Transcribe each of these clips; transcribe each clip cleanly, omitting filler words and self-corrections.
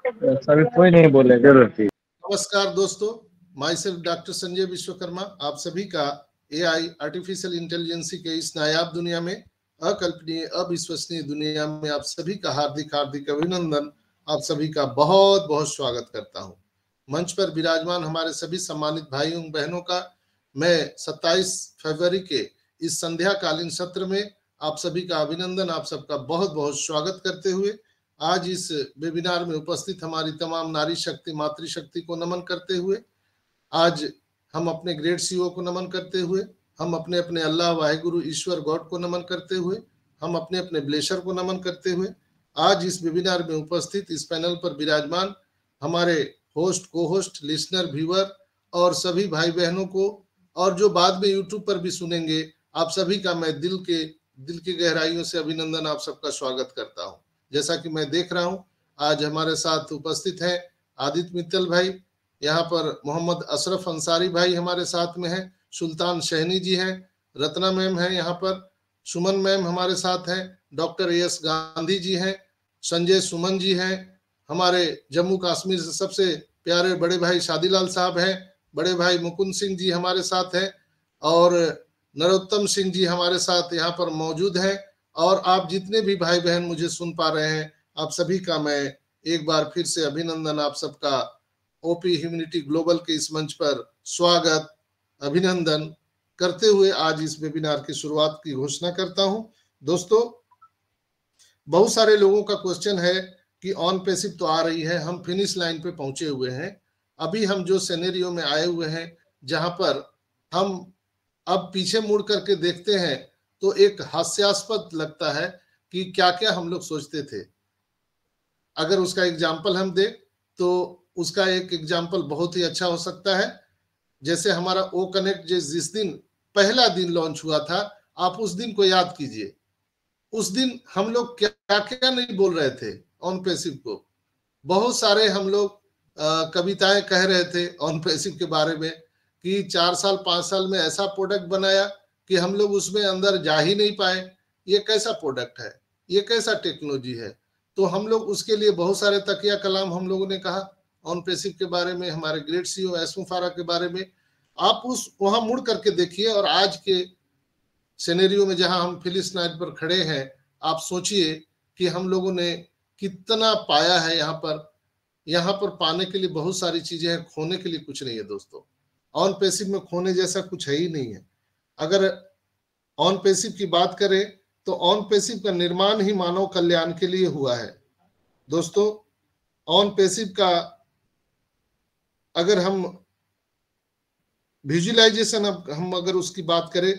सभी कोई नहीं बोलेगा। नमस्कार दोस्तों, my self doctor Sanjay Vishwakarma आप सभी का एआई आर्टिफिशियल इंटेलिजेंसी के इस नायाब दुनिया में, अकल्पनीय अविश्वसनीय दुनिया में आप सभी का हार्दिक हार्दिक अभिनंदन, आप सभी का बहुत बहुत स्वागत करता हूं। मंच पर विराजमान हमारे सभी सम्मानित भाइयों बहनों का मैं 27 फरवरी के इस संध्याकालीन सत्र में आप सभी का अभिनंदन, आप सबका बहुत बहुत स्वागत करते हुए आज इस वेबिनार में उपस्थित हमारी तमाम नारी शक्ति मातृशक्ति को नमन करते हुए, आज हम अपने ग्रेट सीईओ को नमन करते हुए, हम अपने अपने अल्लाह वाहिगुरु ईश्वर गॉड को नमन करते हुए, हम अपने अपने ब्लेशर को नमन करते हुए आज इस वेबिनार में उपस्थित इस पैनल पर विराजमान हमारे होस्ट, को होस्ट, लिसनर, व्यूअर और सभी भाई बहनों को, और जो बाद में यूट्यूब पर भी सुनेंगे, आप सभी का मैं दिल की गहराइयों से अभिनंदन, आप सबका स्वागत करता हूं। जैसा कि मैं देख रहा हूं आज हमारे साथ उपस्थित हैं आदित्य मित्तल भाई, यहाँ पर मोहम्मद अशरफ अंसारी भाई हमारे साथ में हैं, सुल्तान शहनी जी हैं, रत्ना मैम हैं, यहाँ पर सुमन मैम हमारे साथ हैं, डॉक्टर एस गांधी जी हैं, संजय सुमन जी हैं, हमारे जम्मू कश्मीर से सबसे प्यारे बड़े भाई शादीलाल साहब हैं, बड़े भाई मुकुंद सिंह जी हमारे साथ हैं और नरोत्तम सिंह जी हमारे साथ यहाँ पर मौजूद हैं। और आप जितने भी भाई बहन मुझे सुन पा रहे हैं, आप सभी का मैं एक बार फिर से अभिनंदन, आप सबका ओपी ह्यूमैनिटी ग्लोबल के इस मंच पर स्वागत अभिनंदन करते हुए आज इस वेबिनार की शुरुआत की घोषणा करता हूं। दोस्तों, बहुत सारे लोगों का क्वेश्चन है कि ऑन पैसिव तो आ रही है, हम फिनिश लाइन पे पहुंचे हुए हैं, अभी हम जो सिनेरियो में आए हुए हैं जहां पर हम अब पीछे मुड़ करके देखते हैं तो एक हास्यास्पद लगता है कि क्या क्या हम लोग सोचते थे। अगर उसका एग्जाम्पल हम दें तो उसका एक एग्जाम्पल बहुत ही अच्छा हो सकता है। जैसे हमारा ओ कनेक्ट जिस दिन पहला दिन लॉन्च हुआ था, आप उस दिन को याद कीजिए। उस दिन हम लोग क्या क्या नहीं बोल रहे थे ऑन पैसिव को। बहुत सारे हम लोग कविताएं कह रहे थे ऑन पैसिव के बारे में कि 4 साल 5 साल में ऐसा प्रोडक्ट बनाया कि हम लोग उसमें अंदर जा ही नहीं पाए। ये कैसा प्रोडक्ट है, ये कैसा टेक्नोलॉजी है। तो हम लोग उसके लिए बहुत सारे तकिया कलाम हम लोगों ने कहा ऑन पैसिव के बारे में, हमारे ग्रेट सीईओ एस्मू फारा के बारे में। आप उस वहां मुड़ करके देखिए और आज के सिनेरियो में जहां हम फिलिस नाइट पर खड़े हैं, आप सोचिए कि हम लोगों ने कितना पाया है। यहाँ पर पाने के लिए बहुत सारी चीजें हैं, खोने के लिए कुछ नहीं है दोस्तों। ऑन पैसिव में खोने जैसा कुछ है ही नहीं है। अगर ऑन पैसिव की बात करें तो ऑन पैसिव का निर्माण ही मानव कल्याण के लिए हुआ है दोस्तों। ऑन पैसिव का अगर हम विजुअलाइजेशन हम अगर उसकी बात करें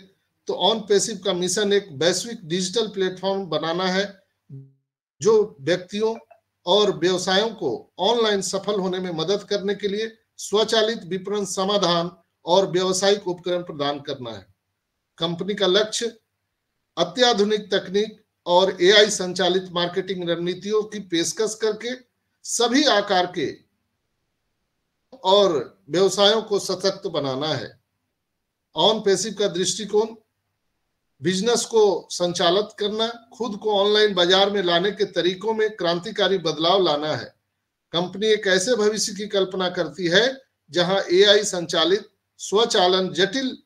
तो ऑन पैसिव का मिशन एक वैश्विक डिजिटल प्लेटफॉर्म बनाना है जो व्यक्तियों और व्यवसायों को ऑनलाइन सफल होने में मदद करने के लिए स्वचालित विपणन समाधान और व्यावसायिक उपकरण प्रदान करना है। कंपनी का लक्ष्य अत्याधुनिक तकनीक और एआई संचालित मार्केटिंग रणनीतियों की पेशकश करके सभी आकार के और व्यवसायों को सशक्त बनाना है। ऑन पैसिव का दृष्टिकोण बिजनेस को संचालित करना, खुद को ऑनलाइन बाजार में लाने के तरीकों में क्रांतिकारी बदलाव लाना है। कंपनी एक ऐसे भविष्य की कल्पना करती है जहां एआई संचालित स्वचालन जटिल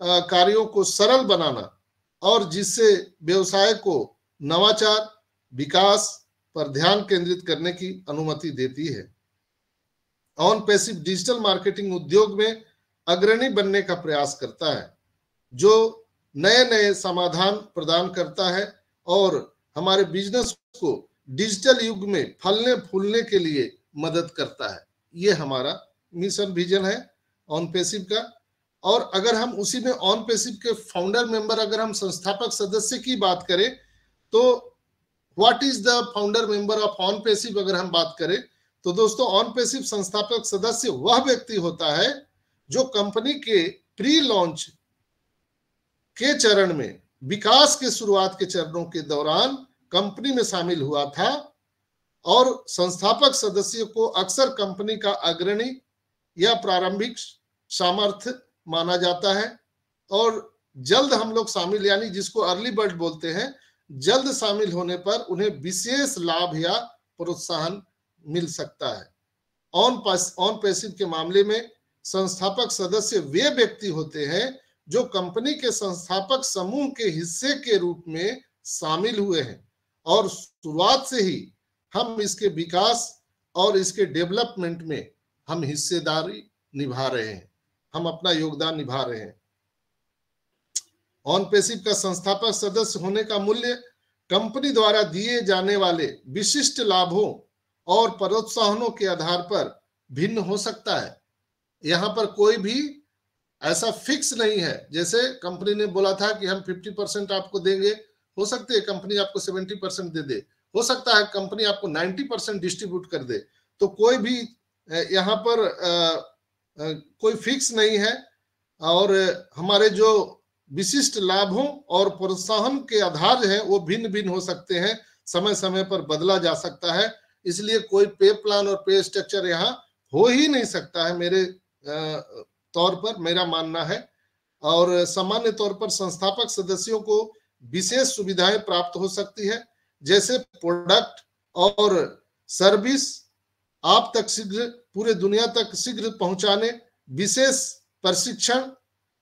कार्यों को सरल बनाना और जिससे व्यवसाय को नवाचार विकास पर ध्यान केंद्रित करने की अनुमति देती है। ऑन पैसिव डिजिटल मार्केटिंग उद्योग में अग्रणी बनने का प्रयास करता है जो नए नए समाधान प्रदान करता है और हमारे बिजनेस को डिजिटल युग में फलने फूलने के लिए मदद करता है। ये हमारा मिशन विजन है ऑन पैसिव का। और अगर हम उसी में ऑन पैसिव के फाउंडर मेंबर, अगर हम संस्थापक सदस्य की बात करें तो what is the founder member of on passive, अगर हम बात करें तो दोस्तों ऑन पैसिव संस्थापक सदस्य वह व्यक्ति होता है जो कंपनी के प्री लॉन्च के चरण में, विकास के शुरुआत के चरणों के दौरान कंपनी में शामिल हुआ था। और संस्थापक सदस्य को अक्सर कंपनी का अग्रणी या प्रारंभिक सामर्थ्य माना जाता है और जल्द हम लोग शामिल, यानी जिसको अर्ली बर्ड बोलते हैं, जल्द शामिल होने पर उन्हें विशेष लाभ या प्रोत्साहन मिल सकता है। ऑन पैसिव के मामले में संस्थापक सदस्य वे व्यक्ति होते हैं जो कंपनी के संस्थापक समूह के हिस्से के रूप में शामिल हुए हैं और शुरुआत से ही हम इसके विकास और इसके डेवलपमेंट में हम हिस्सेदारी निभा रहे हैं, हम अपना योगदान निभा रहे हैं। ऑन पैसिव का संस्थापक सदस्य होने का मूल्य कंपनी द्वारा दिए जाने वाले विशिष्ट लाभों और प्रोत्साहनों के आधार पर भिन्न हो सकता है। यहाँ पर कोई भी ऐसा फिक्स नहीं है। जैसे कंपनी ने बोला था कि हम 50% आपको देंगे, हो सकते है कंपनी आपको 70% दे दे, हो सकता है कंपनी आपको 90% डिस्ट्रीब्यूट कर दे। तो कोई भी यहाँ पर कोई फिक्स नहीं है और हमारे जो विशिष्ट लाभों और प्रोत्साहन के आधार हैं वो भिन्न भिन्न हो सकते हैं, समय समय पर बदला जा सकता है। इसलिए कोई पे प्लान और पे स्ट्रक्चर यहाँ हो ही नहीं सकता है मेरे तौर पर, मेरा मानना है। और सामान्य तौर पर संस्थापक सदस्यों को विशेष सुविधाएं प्राप्त हो सकती है, जैसे प्रोडक्ट और सर्विस आप तक शीघ्र, पूरे दुनिया तक शीघ्र पहुंचाने, विशेष प्रशिक्षण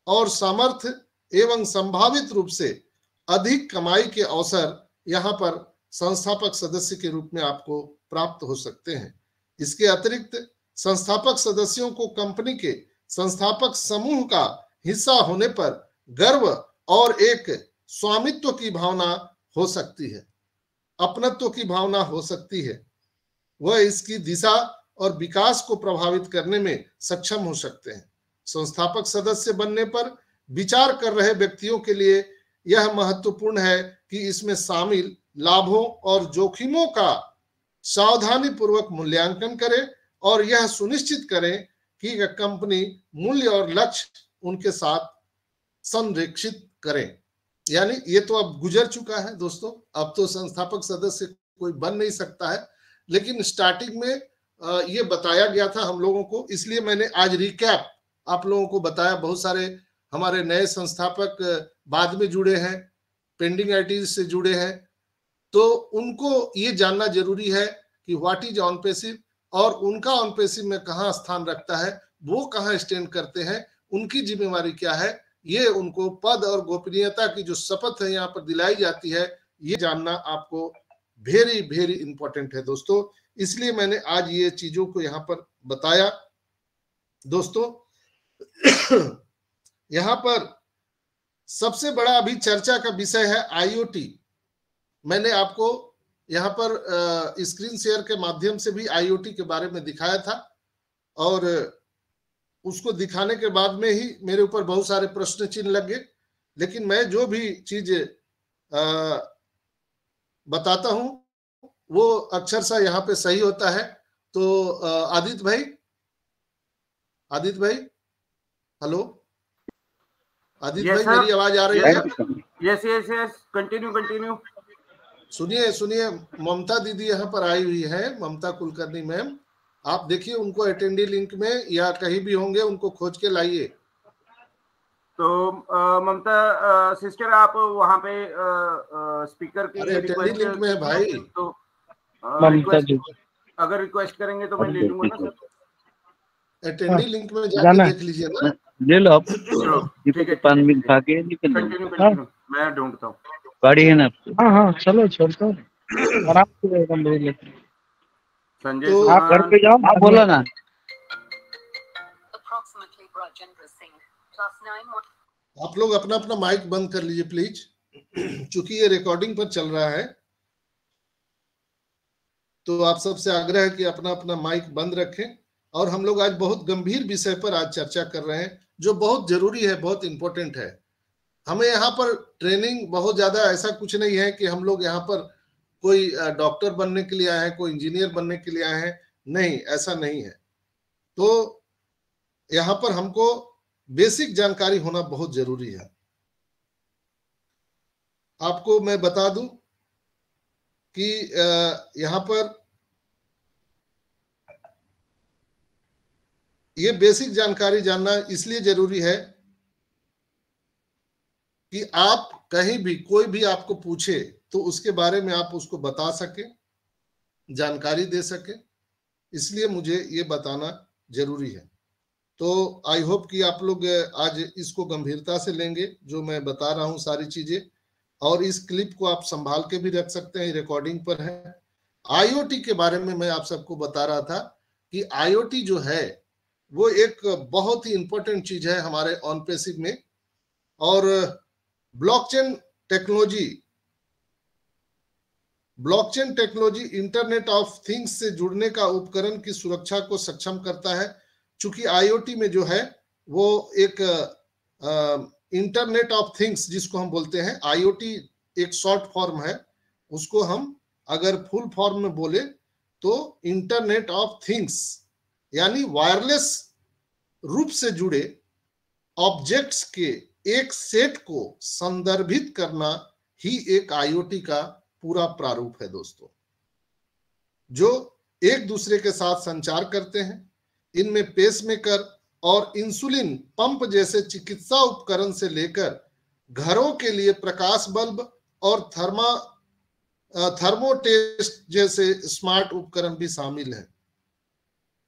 और सामर्थ्य एवं संभावित रूप से अधिक कमाई के अवसर यहाँ पर संस्थापक सदस्य के रूप में आपको प्राप्त हो सकते हैं। इसके अतिरिक्त संस्थापक सदस्यों को कंपनी के संस्थापक समूह का हिस्सा होने पर गर्व और एक स्वामित्व की भावना हो सकती है, अपनत्व की भावना हो सकती है। वह इसकी दिशा और विकास को प्रभावित करने में सक्षम हो सकते हैं। संस्थापक सदस्य बनने पर विचार कर रहे व्यक्तियों के लिए यह महत्वपूर्ण है कि इसमें शामिल लाभों और जोखिमों का सावधानी पूर्वक मूल्यांकन करें और यह सुनिश्चित करें कि कंपनी मूल्य और लक्ष्य उनके साथ संरेखित करें। यानी ये तो अब गुजर चुका है दोस्तों, अब तो संस्थापक सदस्य कोई बन नहीं सकता है, लेकिन स्टार्टिंग में ये बताया गया था हम लोगों को, इसलिए मैंने आज रिकैप आप लोगों को बताया। बहुत सारे हमारे नए संस्थापक बाद में जुड़े हैं, पेंडिंग आईटी से जुड़े हैं, तो उनको ये जानना जरूरी है कि व्हाट इज ऑन पैसिव और उनका ऑन पैसिव में कहाँ स्थान रखता है, वो कहाँ स्टैंड करते हैं, उनकी जिम्मेवारी क्या है, ये उनको पद और गोपनीयता की जो शपथ है यहाँ पर दिलाई जाती है, ये जानना आपको वेरी वेरी इंपॉर्टेंट है दोस्तों। इसलिए मैंने आज ये चीजों को यहाँ पर बताया दोस्तों। यहाँ पर सबसे बड़ा अभी चर्चा का विषय है आईओटी। मैंने आपको यहाँ पर स्क्रीन शेयर के माध्यम से भी आईओटी के बारे में दिखाया था और उसको दिखाने के बाद में ही मेरे ऊपर बहुत सारे प्रश्न चिन्ह लगे, लेकिन मैं जो भी चीज बताता हूं वो अक्षर सा यहाँ पे सही होता है। तो आदित्य भाई हेलो आदित्य yes, भाई मेरी आवाज आ रही है? Yes continue. सुनिए ममता दीदी यहाँ पर आई हुई है, ममता कुलकर्णी मैम, आप देखिए उनको अटेंडी लिंक में या कहीं भी होंगे, उनको खोज के लाइए। तो ममता सिस्टर आप वहाँ पे स्पीकर की अटेंडी लिंक में है भाई। तो अगर रिक्वेस्ट करेंगे तो मैं ले लूंगा ना सर। अटेंडी लिंक में जाके देख लीजिए ना, ले लो आप। ठीक है, 5 मिनट खा के निकल कंटिन्यू मैं ढूंढता हूँ। गाड़ी है ना? हाँ चलो छोड़ता हूँ, आराम से एकदम बोल लेते। संजय तो आप घर पे जाओ, आप बोला ना। आप लोग अपना अपना माइक बंद कर लीजिए प्लीज, चूंकि ये रिकॉर्डिंग पर चल रहा है तो आप सबसे आग्रह है कि अपना अपना माइक बंद रखें। और हम लोग आज बहुत गंभीर विषय पर आज चर्चा कर रहे हैं जो बहुत जरूरी है, बहुत इंपॉर्टेंट है। हमें यहाँ पर ट्रेनिंग बहुत ज्यादा ऐसा कुछ नहीं है कि हम लोग यहाँ पर कोई डॉक्टर बनने के लिए आए हैं, कोई इंजीनियर बनने के लिए आए हैं, नहीं, ऐसा नहीं है। तो यहाँ पर हमको बेसिक जानकारी होना बहुत जरूरी है। आपको मैं बता दूं कि यहाँ पर ये बेसिक जानकारी जानना इसलिए जरूरी है कि आप कहीं भी कोई भी आपको पूछे तो उसके बारे में आप उसको बता सके, जानकारी दे सके। इसलिए मुझे ये बताना जरूरी है। तो आई होप कि आप लोग आज इसको गंभीरता से लेंगे, जो मैं बता रहा हूँ सारी चीजें, और इस क्लिप को आप संभाल के भी रख सकते हैं, रिकॉर्डिंग पर है। आईओटी के बारे में मैं आप सबको बता रहा था कि आईओटी जो है वो एक बहुत ही इंपॉर्टेंट चीज है हमारे ऑन पैसिव में। और blockchain technology internet of things से जुड़ने का उपकरण की सुरक्षा को सक्षम करता है। चूंकि आईओटी में जो है वो एक इंटरनेट ऑफ थिंग्स जिसको हम बोलते हैं, आईओटी एक शॉर्ट फॉर्म है, उसको हम अगर फुल फॉर्म में बोले तो इंटरनेट ऑफ थिंग्स, यानी वायरलेस रूप से जुड़े ऑब्जेक्ट्स के एक सेट को संदर्भित करना ही एक आईओटी का पूरा प्रारूप है दोस्तों, जो एक दूसरे के साथ संचार करते हैं। इनमें पेसमेकर और इंसुलिन पंप जैसे चिकित्सा उपकरण से लेकर घरों के लिए प्रकाश बल्ब और थर्मोटेस्ट जैसे स्मार्ट उपकरण भी शामिल हैं।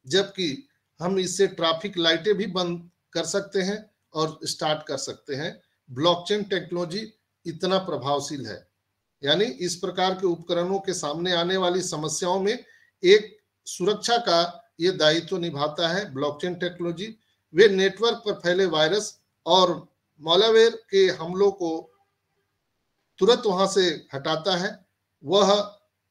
जबकि हम इससे ट्रैफिक लाइटें भी बंद कर सकते हैं और स्टार्ट कर सकते हैं। ब्लॉकचेन टेक्नोलॉजी इतना प्रभावशील है, यानी इस प्रकार के उपकरणों के सामने आने वाली समस्याओं में एक सुरक्षा का ये दायित्व निभाता है ब्लॉकचेन टेक्नोलॉजी। वे नेटवर्क पर फैले वायरस और मॉलवेयर के हमलों को तुरंत वहां से हटाता है। वह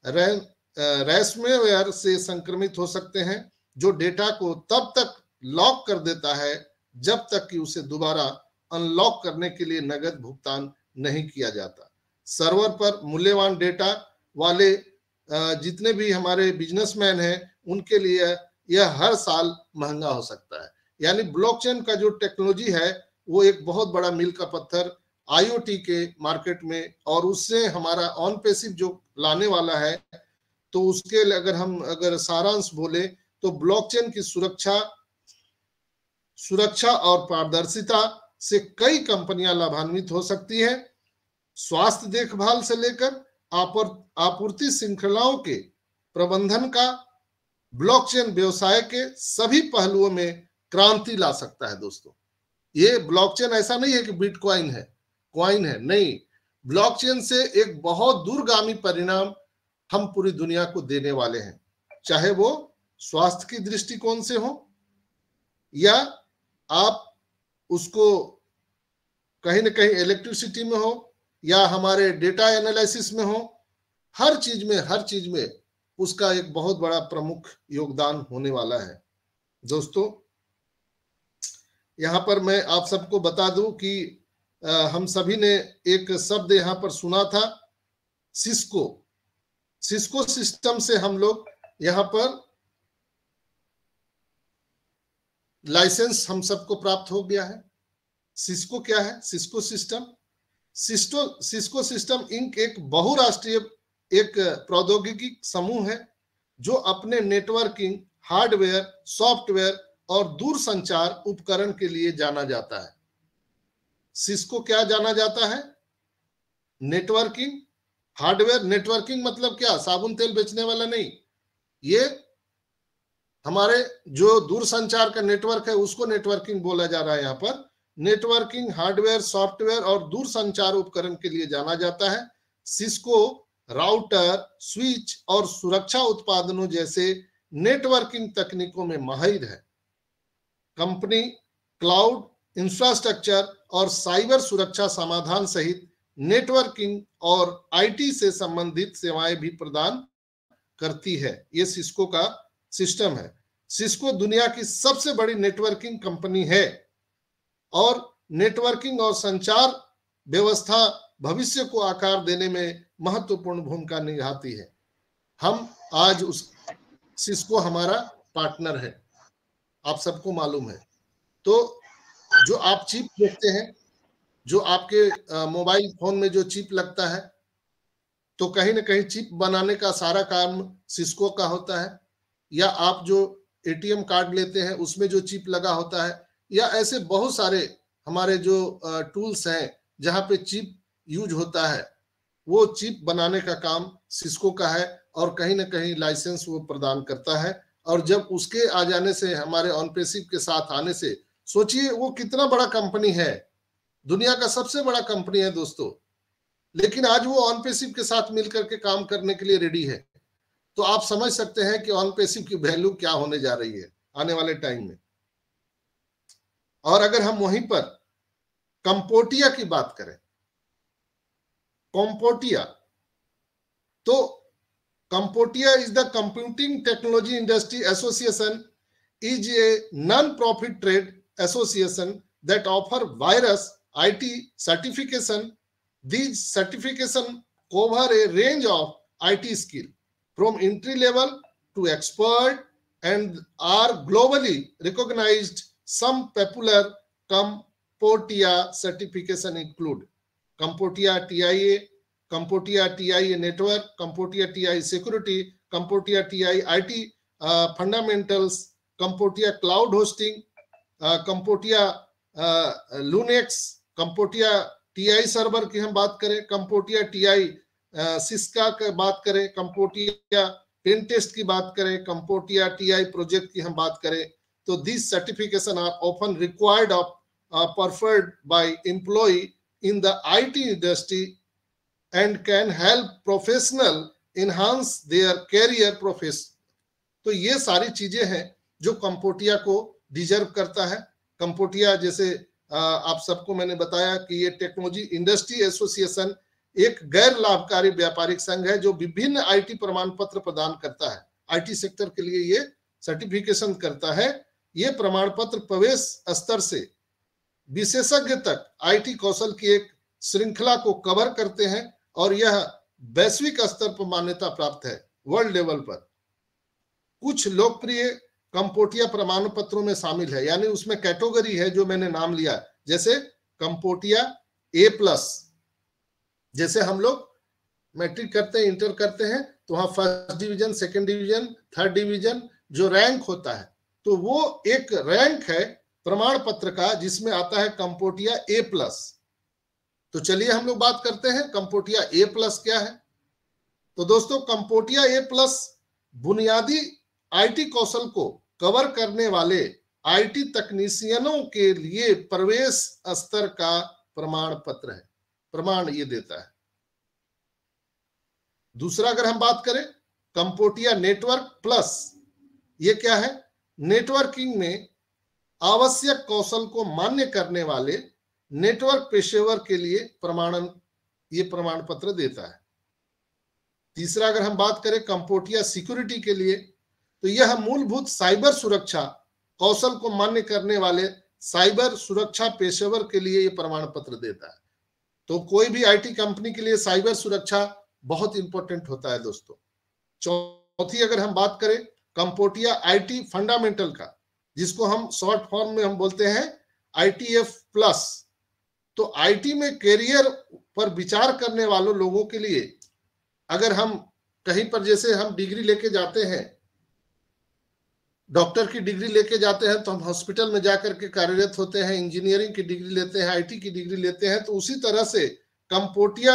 रैंसमवेयर से संक्रमित हो सकते हैं, जो डेटा को तब तक लॉक कर देता है जब तक कि उसे दोबारा अनलॉक करने के लिए नगद भुगतान नहीं किया जाता। सर्वर पर मूल्यवान डेटा वाले जितने भी हमारे बिजनेसमैन हैं, उनके लिए यह हर साल महंगा हो सकता है। यानी ब्लॉकचेन का जो टेक्नोलॉजी है वो एक बहुत बड़ा मील का पत्थर आईओटी के मार्केट में, और उससे हमारा ऑन पैसिव जो लाने वाला है, तो उसके अगर सारांश बोले तो ब्लॉकचेन की सुरक्षा और पारदर्शिता से कई कंपनियां लाभान्वित हो सकती है। स्वास्थ्य देखभाल से लेकर आपूर्ति श्रृंखलाओं के प्रबंधन का ब्लॉकचेन व्यवसाय के सभी पहलुओं में क्रांति ला सकता है दोस्तों। ये ब्लॉकचेन ऐसा नहीं है कि बिटकॉइन है, कॉइन है, नहीं। ब्लॉकचेन से एक बहुत दूरगामी परिणाम हम पूरी दुनिया को देने वाले हैं, चाहे वो स्वास्थ्य की दृष्टिकोण से हो या आप उसको कहीं ना कहीं इलेक्ट्रिसिटी में हो या हमारे डेटा एनालिसिस में हो। हर चीज में उसका एक बहुत बड़ा प्रमुख योगदान होने वाला है दोस्तों। यहाँ पर मैं आप सबको बता दूं कि हम सभी ने एक शब्द यहाँ पर सुना था, सिस्को सिस्टम से हम लोग यहाँ पर लाइसेंस हम सबको प्राप्त हो गया है। सिस्को क्या है? सिस्को सिस्टम इंक एक बहुराष्ट्रीय एक प्रौद्योगिकी समूह है जो अपने नेटवर्किंग हार्डवेयर, सॉफ्टवेयर और दूरसंचार उपकरण के लिए जाना जाता है। सिस्को क्या जाना जाता है? Networking hardware. नेटवर्किंग मतलब क्या? साबुन तेल बेचने वाला नहीं, ये हमारे जो दूरसंचार का नेटवर्क है उसको नेटवर्किंग बोला जा रहा है। यहाँ पर नेटवर्किंग हार्डवेयर, सॉफ्टवेयर और दूरसंचार उपकरण के लिए जाना जाता है। सिस्को राउटर, स्विच और सुरक्षा उत्पादनों जैसे नेटवर्किंग तकनीकों में माहिर है। कंपनी क्लाउड इंफ्रास्ट्रक्चर और साइबर सुरक्षा समाधान सहित नेटवर्किंग और आईटी से संबंधित सेवाएं भी प्रदान करती है। ये सिस्को का सिस्टम है। सिस्को दुनिया की सबसे बड़ी नेटवर्किंग कंपनी है और नेटवर्किंग और संचार व्यवस्था भविष्य को आकार देने में महत्वपूर्ण भूमिका निभाती है। हम आज उस सिस्को हमारा पार्टनर है, आप सबको मालूम है। तो जो आप चिप देखते हैं, जो आपके मोबाइल फोन में जो चिप लगता है, तो कहीं ना कहीं चिप बनाने का सारा काम सिस्को का होता है। या आप जो एटीएम कार्ड लेते हैं उसमें जो चिप लगा होता है, या ऐसे बहुत सारे हमारे जो टूल्स हैं जहां पे चिप यूज होता है, वो चिप बनाने का काम सिस्को का है और कहीं ना कहीं लाइसेंस वो प्रदान करता है और जब उसके आ जाने से, हमारे ऑन पैसिव के साथ आने से, सोचिए वो कितना बड़ा कंपनी है, दुनिया का सबसे बड़ा कंपनी है दोस्तों, लेकिन आज वो ऑन पैसिव के साथ मिलकर के काम करने के लिए रेडी है। तो आप समझ सकते हैं कि ऑन पैसिव की वैल्यू क्या होने जा रही है आने वाले टाइम में। और अगर हम वहीं पर कंपोटिया की बात करें, कंपोटिया, तो CompTIA is the computing technology industry association, is a non profit trade association that offer various IT certification. These certification cover a range of IT skill from entry level to expert and are globally recognized. Some popular Compotia certification include Compotia TIA, Compotia TIA Network, Compotia TIA Security, Compotia TIA IT Fundamentals, Compotia Cloud Hosting, Compotia Linux, कंपोटिया TI server की हम बात करें, कंपोटिया TI Syska की बात करें, कंपोटिया pen test की बात करें, कंपोटिया TI प्रोजेक्ट की हम बात करें, तो this certification are often required of preferred by employ in the IT industry and can help professional enhance their career profession. तो ये सारी चीजें हैं जो कंपोटिया को डिजर्व करता है। कंपोटिया, जैसे आप सबको मैंने बताया कि ये टेक्नोलॉजी इंडस्ट्री एसोसिएशन एक गैर लाभकारी व्यापारिक संघ है जो विभिन्न IT प्रमाण पत्र प्रदान करता है। IT सेक्टर के लिए ये सर्टिफिकेशन करता है। ये प्रमाण पत्र प्रवेश स्तर से विशेषज्ञ तक IT कौशल की एक श्रृंखला को कवर करते हैं और यह वैश्विक स्तर पर मान्यता प्राप्त है, वर्ल्ड लेवल पर। कुछ लोकप्रिय कंपोटिया प्रमाण पत्रों में शामिल है, यानी उसमें कैटेगरी है जो मैंने नाम लिया, जैसे कंपोटिया A+। जैसे हम लोग मैट्रिक करते हैं, इंटर करते हैं, तो वहां first division, second division, third division जो रैंक होता है, तो वो एक रैंक है प्रमाण पत्र का जिसमें आता है कंपोटिया A+। तो चलिए हम लोग बात करते हैं कंपोटिया A+ क्या है। तो दोस्तों, कंपोटिया A+ बुनियादी IT कौशल को कवर करने वाले IT तकनीशियनों के लिए प्रवेश स्तर का प्रमाण पत्र है, प्रमाण ये देता है। दूसरा अगर हम बात करें कंपोटिया नेटवर्क प्लस, ये क्या है? नेटवर्किंग में आवश्यक कौशल को मान्य करने वाले नेटवर्क पेशेवर के लिए ये प्रमाण पत्र देता है। तीसरा अगर हम बात करें कंपोटिया सिक्योरिटी के लिए, तो यह मूलभूत साइबर सुरक्षा कौशल को मान्य करने वाले साइबर सुरक्षा पेशेवर के लिए यह प्रमाण पत्र देता है। तो कोई भी IT कंपनी के लिए साइबर सुरक्षा बहुत इंपॉर्टेंट होता है दोस्तों। चौथी अगर हम बात करें कंपोटिया IT फंडामेंटल का, जिसको हम शॉर्ट फॉर्म में हम बोलते हैं ITF+, तो IT में कैरियर पर विचार करने वालों लोगों के लिए, अगर हम कहीं पर जैसे हम डिग्री लेके जाते हैं, डॉक्टर की डिग्री लेके जाते हैं तो हम हॉस्पिटल में जाकर के कार्यरत होते हैं, इंजीनियरिंग की डिग्री लेते हैं, IT की डिग्री लेते हैं, तो उसी तरह से कंपोटिया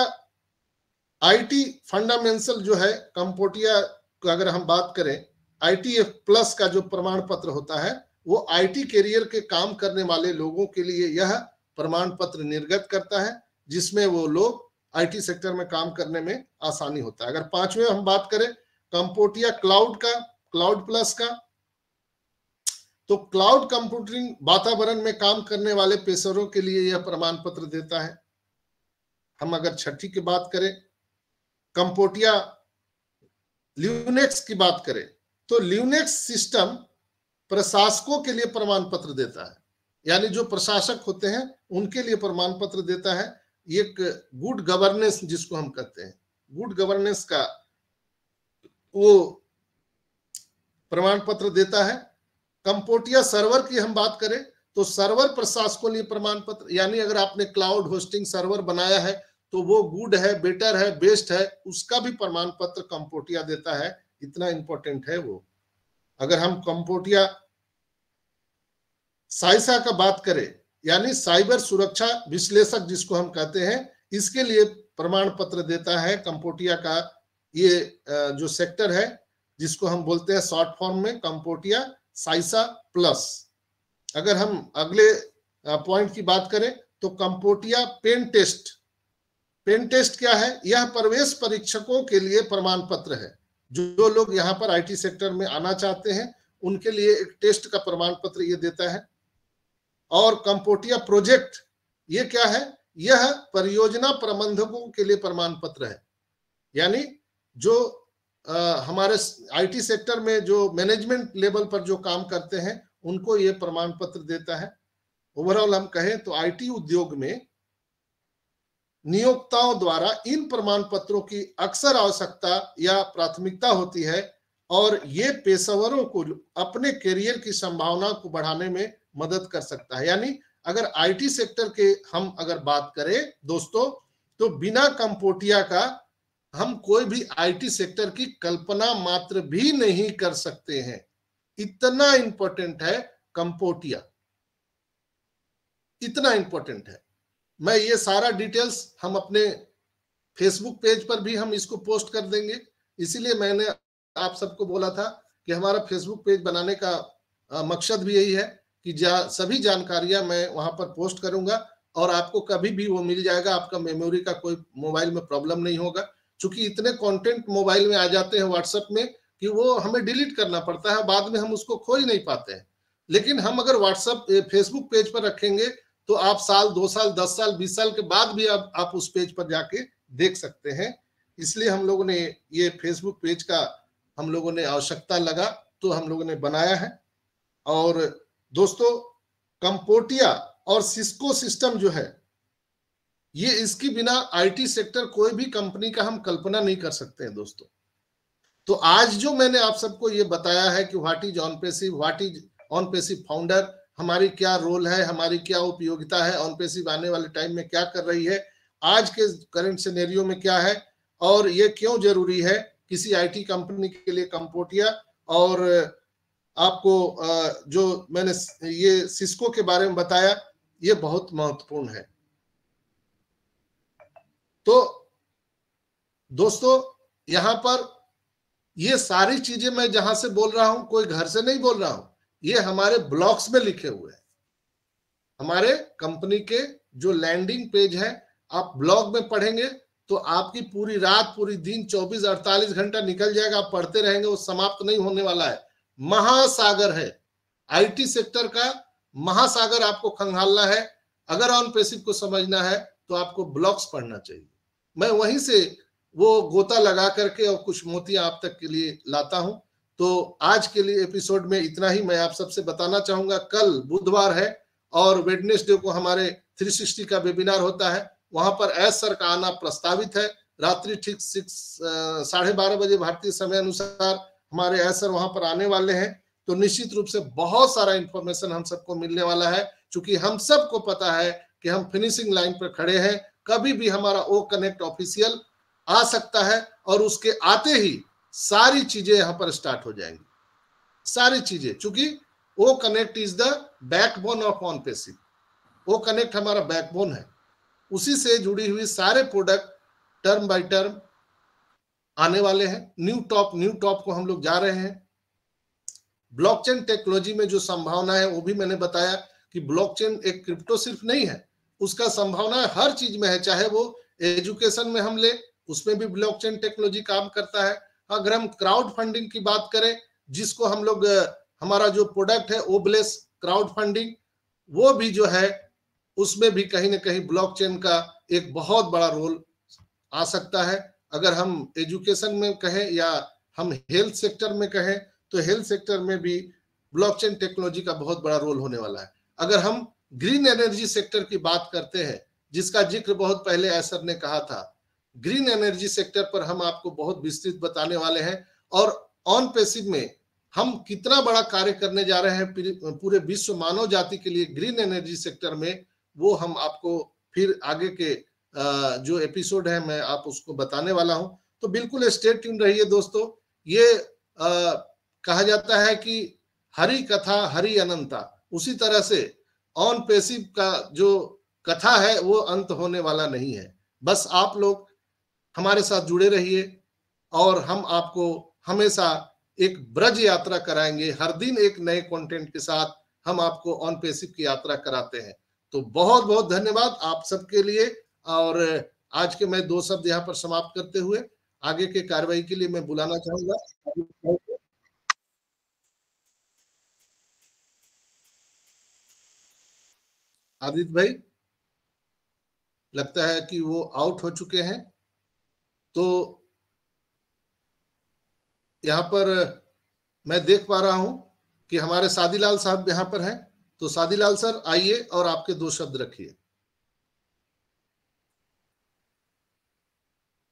IT फंडामेंटल जो है, कंपोटिया अगर हम बात करें ITF+ का जो प्रमाण पत्र होता है, वो IT कैरियर के काम करने वाले लोगों के लिए यह प्रमाण पत्र निर्गत करता है, जिसमें वो लोग IT सेक्टर में काम करने में आसानी होता है। अगर पांचवें हम बात करें कंपोटिया क्लाउड प्लस का, तो क्लाउड कंप्यूटिंग वातावरण में काम करने वाले पेशेवरों के लिए यह प्रमाण पत्र देता है। हम अगर छठी की बात करें कंपोटिया लिनक्स की बात करें, तो लिनक्स सिस्टम प्रशासकों के लिए प्रमाण पत्र देता है, यानी जो प्रशासक होते हैं उनके लिए प्रमाण पत्र देता है। एक गुड गवर्नेंस जिसको हम कहते हैं, गुड गवर्नेंस का वो प्रमाण पत्र देता है। कंपोटिया सर्वर की हम बात करें तो सर्वर प्रशासकों लिए प्रमाण पत्र, यानी अगर आपने क्लाउड होस्टिंग सर्वर बनाया है तो वो गुड है, बेटर है, बेस्ट है, उसका भी प्रमाण पत्र कंपोटिया देता है। इतना इंपॉर्टेंट है वो। अगर हम कंपोटिया साइसा का बात करें, यानी साइबर सुरक्षा विश्लेषक जिसको हम कहते हैं, इसके लिए प्रमाण पत्र देता है कंपोटिया का ये जो सेक्टर है, जिसको हम बोलते हैं शॉर्ट फॉर्म में कंपोटिया साइसा प्लस। अगर हम अगले पॉइंट की बात करें तो कंपोटिया पेन टेस्ट। पेन टेस्ट क्या है? यह प्रवेश परीक्षकों के लिए प्रमाण पत्र है। जो लोग यहाँ पर आईटी सेक्टर में आना चाहते हैं उनके लिए एक टेस्ट का प्रमाण पत्र ये देता है। और कंपोटिया प्रोजेक्ट ये क्या है? यह परियोजना प्रबंधकों के लिए प्रमाण पत्र है। यानी जो हमारे आईटी सेक्टर में जो मैनेजमेंट लेवल पर जो काम करते हैं उनको ये प्रमाण पत्र देता है। ओवरऑल हम कहें तो आईटी उद्योग में नियोक्ताओं द्वारा इन प्रमाण पत्रों की अक्सर आवश्यकता या प्राथमिकता होती है और ये पेशेवरों को अपने करियर की संभावना को बढ़ाने में मदद कर सकता है। यानी अगर आईटी सेक्टर के हम अगर बात करें दोस्तों, तो बिना कंपोटिया का हम कोई भी आईटी सेक्टर की कल्पना मात्र भी नहीं कर सकते हैं। इतना इंपॉर्टेंट है कंपोटिया, इतना इंपॉर्टेंट है। मैं ये सारा डिटेल्स हम अपने फेसबुक पेज पर भी हम इसको पोस्ट कर देंगे। इसीलिए मैंने आप सबको बोला था कि हमारा फेसबुक पेज बनाने का मकसद भी यही है कि सभी जानकारियां मैं वहां पर पोस्ट करूंगा और आपको कभी भी वो मिल जाएगा। आपका मेमोरी का कोई मोबाइल में प्रॉब्लम नहीं होगा, क्योंकि इतने कंटेंट मोबाइल में आ जाते हैं व्हाट्सएप में कि वो हमें डिलीट करना पड़ता है, बाद में हम उसको खोज नहीं पाते हैं। लेकिन हम अगर व्हाट्सएप फेसबुक पेज पर रखेंगे तो आप साल 2 साल 10 साल 20 साल के बाद भी आप उस पेज पर जाके देख सकते हैं। इसलिए हम लोगों ने ये फेसबुक पेज का हम लोगों ने आवश्यकता लगा तो हम लोगों ने बनाया है। और दोस्तों कंपोटिया और सिस्को सिस्टम जो है ये इसकी बिना आईटी सेक्टर कोई भी कंपनी का हम कल्पना नहीं कर सकते हैं दोस्तों। तो आज जो मैंने आप सबको ये बताया है कि what is Onpassive, what is Onpassive founder, हमारी क्या रोल है, हमारी क्या उपयोगिता है, ऑनपेसिव आने वाले टाइम में क्या कर रही है, आज के करंट सिनेरियो में क्या है और ये क्यों जरूरी है किसी आईटी कंपनी के लिए कंपोटिया। और आपको जो मैंने ये सिस्को के बारे में बताया ये बहुत महत्वपूर्ण है। तो दोस्तों यहां पर ये सारी चीजें मैं जहां से बोल रहा हूं कोई घर से नहीं बोल रहा हूं, ये हमारे ब्लॉग्स में लिखे हुए हैं। हमारे कंपनी के जो लैंडिंग पेज है आप ब्लॉग में पढ़ेंगे तो आपकी पूरी रात पूरी दिन 24-48 घंटा निकल जाएगा, आप पढ़ते रहेंगे, वो समाप्त नहीं होने वाला है। महासागर है आईटी सेक्टर का, महासागर आपको खंगालना है। अगर ऑनपेसिव को समझना है तो आपको ब्लॉग्स पढ़ना चाहिए। मैं वहीं से वो गोता लगा करके और कुछ मोतियां आप तक के लिए लाता हूं। तो आज के लिए एपिसोड में इतना ही मैं आप सबसे बताना चाहूंगा। कल बुधवार है और वेडनेसडे को हमारे 360 का वेबिनार होता है, वहां पर एस सर का आना प्रस्तावित है। रात्रि ठीक 12:30 बजे भारतीय समय अनुसार हमारे एस सर वहां पर आने वाले हैं। तो निश्चित रूप से बहुत सारा इंफॉर्मेशन हम सबको मिलने वाला है, क्योंकि हम सबको पता है कि हम फिनिशिंग लाइन पर खड़े हैं। कभी भी हमारा ओ कनेक्ट ऑफिशियल आ सकता है और उसके आते ही सारी चीजें यहां पर स्टार्ट हो जाएंगी, सारी चीजें, क्योंकि O connect is the backbone of Onpassive. O connect हमारा बैकबोन है, उसी से जुड़ी हुई सारे प्रोडक्ट टर्म बाय टर्म आने वाले हैं। न्यू टॉप को हम लोग जा रहे हैं। ब्लॉकचेन टेक्नोलॉजी में जो संभावना है वो भी मैंने बताया कि ब्लॉकचेन एक क्रिप्टो सिर्फ नहीं है, उसका संभावना हर चीज में है। चाहे वो एजुकेशन में हम ले, उसमें भी ब्लॉकचेन टेक्नोलॉजी काम करता है। अगर हम क्राउड फंडिंग की बात करें, जिसको हम लोग हमारा जो प्रोडक्ट है ओब्लेस क्राउड फंडिंग, वो भी जो है उसमें भी कहीं ना कहीं ब्लॉकचेन का एक बहुत बड़ा रोल आ सकता है। अगर हम एजुकेशन में कहें या हम हेल्थ सेक्टर में कहें तो हेल्थ सेक्टर में भी ब्लॉकचेन टेक्नोलॉजी का बहुत बड़ा रोल होने वाला है। अगर हम ग्रीन एनर्जी सेक्टर की बात करते हैं, जिसका जिक्र बहुत पहले एसर ने कहा था, ग्रीन एनर्जी सेक्टर पर हम आपको बहुत विस्तृत बताने वाले हैं और ऑनपेसिव में हम कितना बड़ा कार्य करने जा रहे हैं पूरे विश्व मानव जाति के लिए ग्रीन एनर्जी सेक्टर में, वो हम आपको फिर आगे के जो एपिसोड है मैं आप उसको बताने वाला हूं। तो बिल्कुल स्टे ट्यून रहिए दोस्तों। ये कहा जाता है कि हरि कथा हरि अनंता, उसी तरह से ऑनपेसिव का जो कथा है वो अंत होने वाला नहीं है। बस आप लोग हमारे साथ जुड़े रहिए और हम आपको हमेशा एक ब्रज यात्रा कराएंगे। हर दिन एक नए कंटेंट के साथ हम आपको ऑन पैसिव की यात्रा कराते हैं। तो बहुत बहुत धन्यवाद आप सबके लिए। और आज के मैं 2 शब्द यहाँ पर समाप्त करते हुए आगे के कार्रवाई के लिए मैं बुलाना चाहूंगा आदित्य भाई। लगता है कि वो आउट हो चुके हैं। तो यहाँ पर मैं देख पा रहा हूं कि हमारे सादीलाल साहब यहाँ पर हैं। तो सादीलाल सर आइए और आपके 2 शब्द रखिए।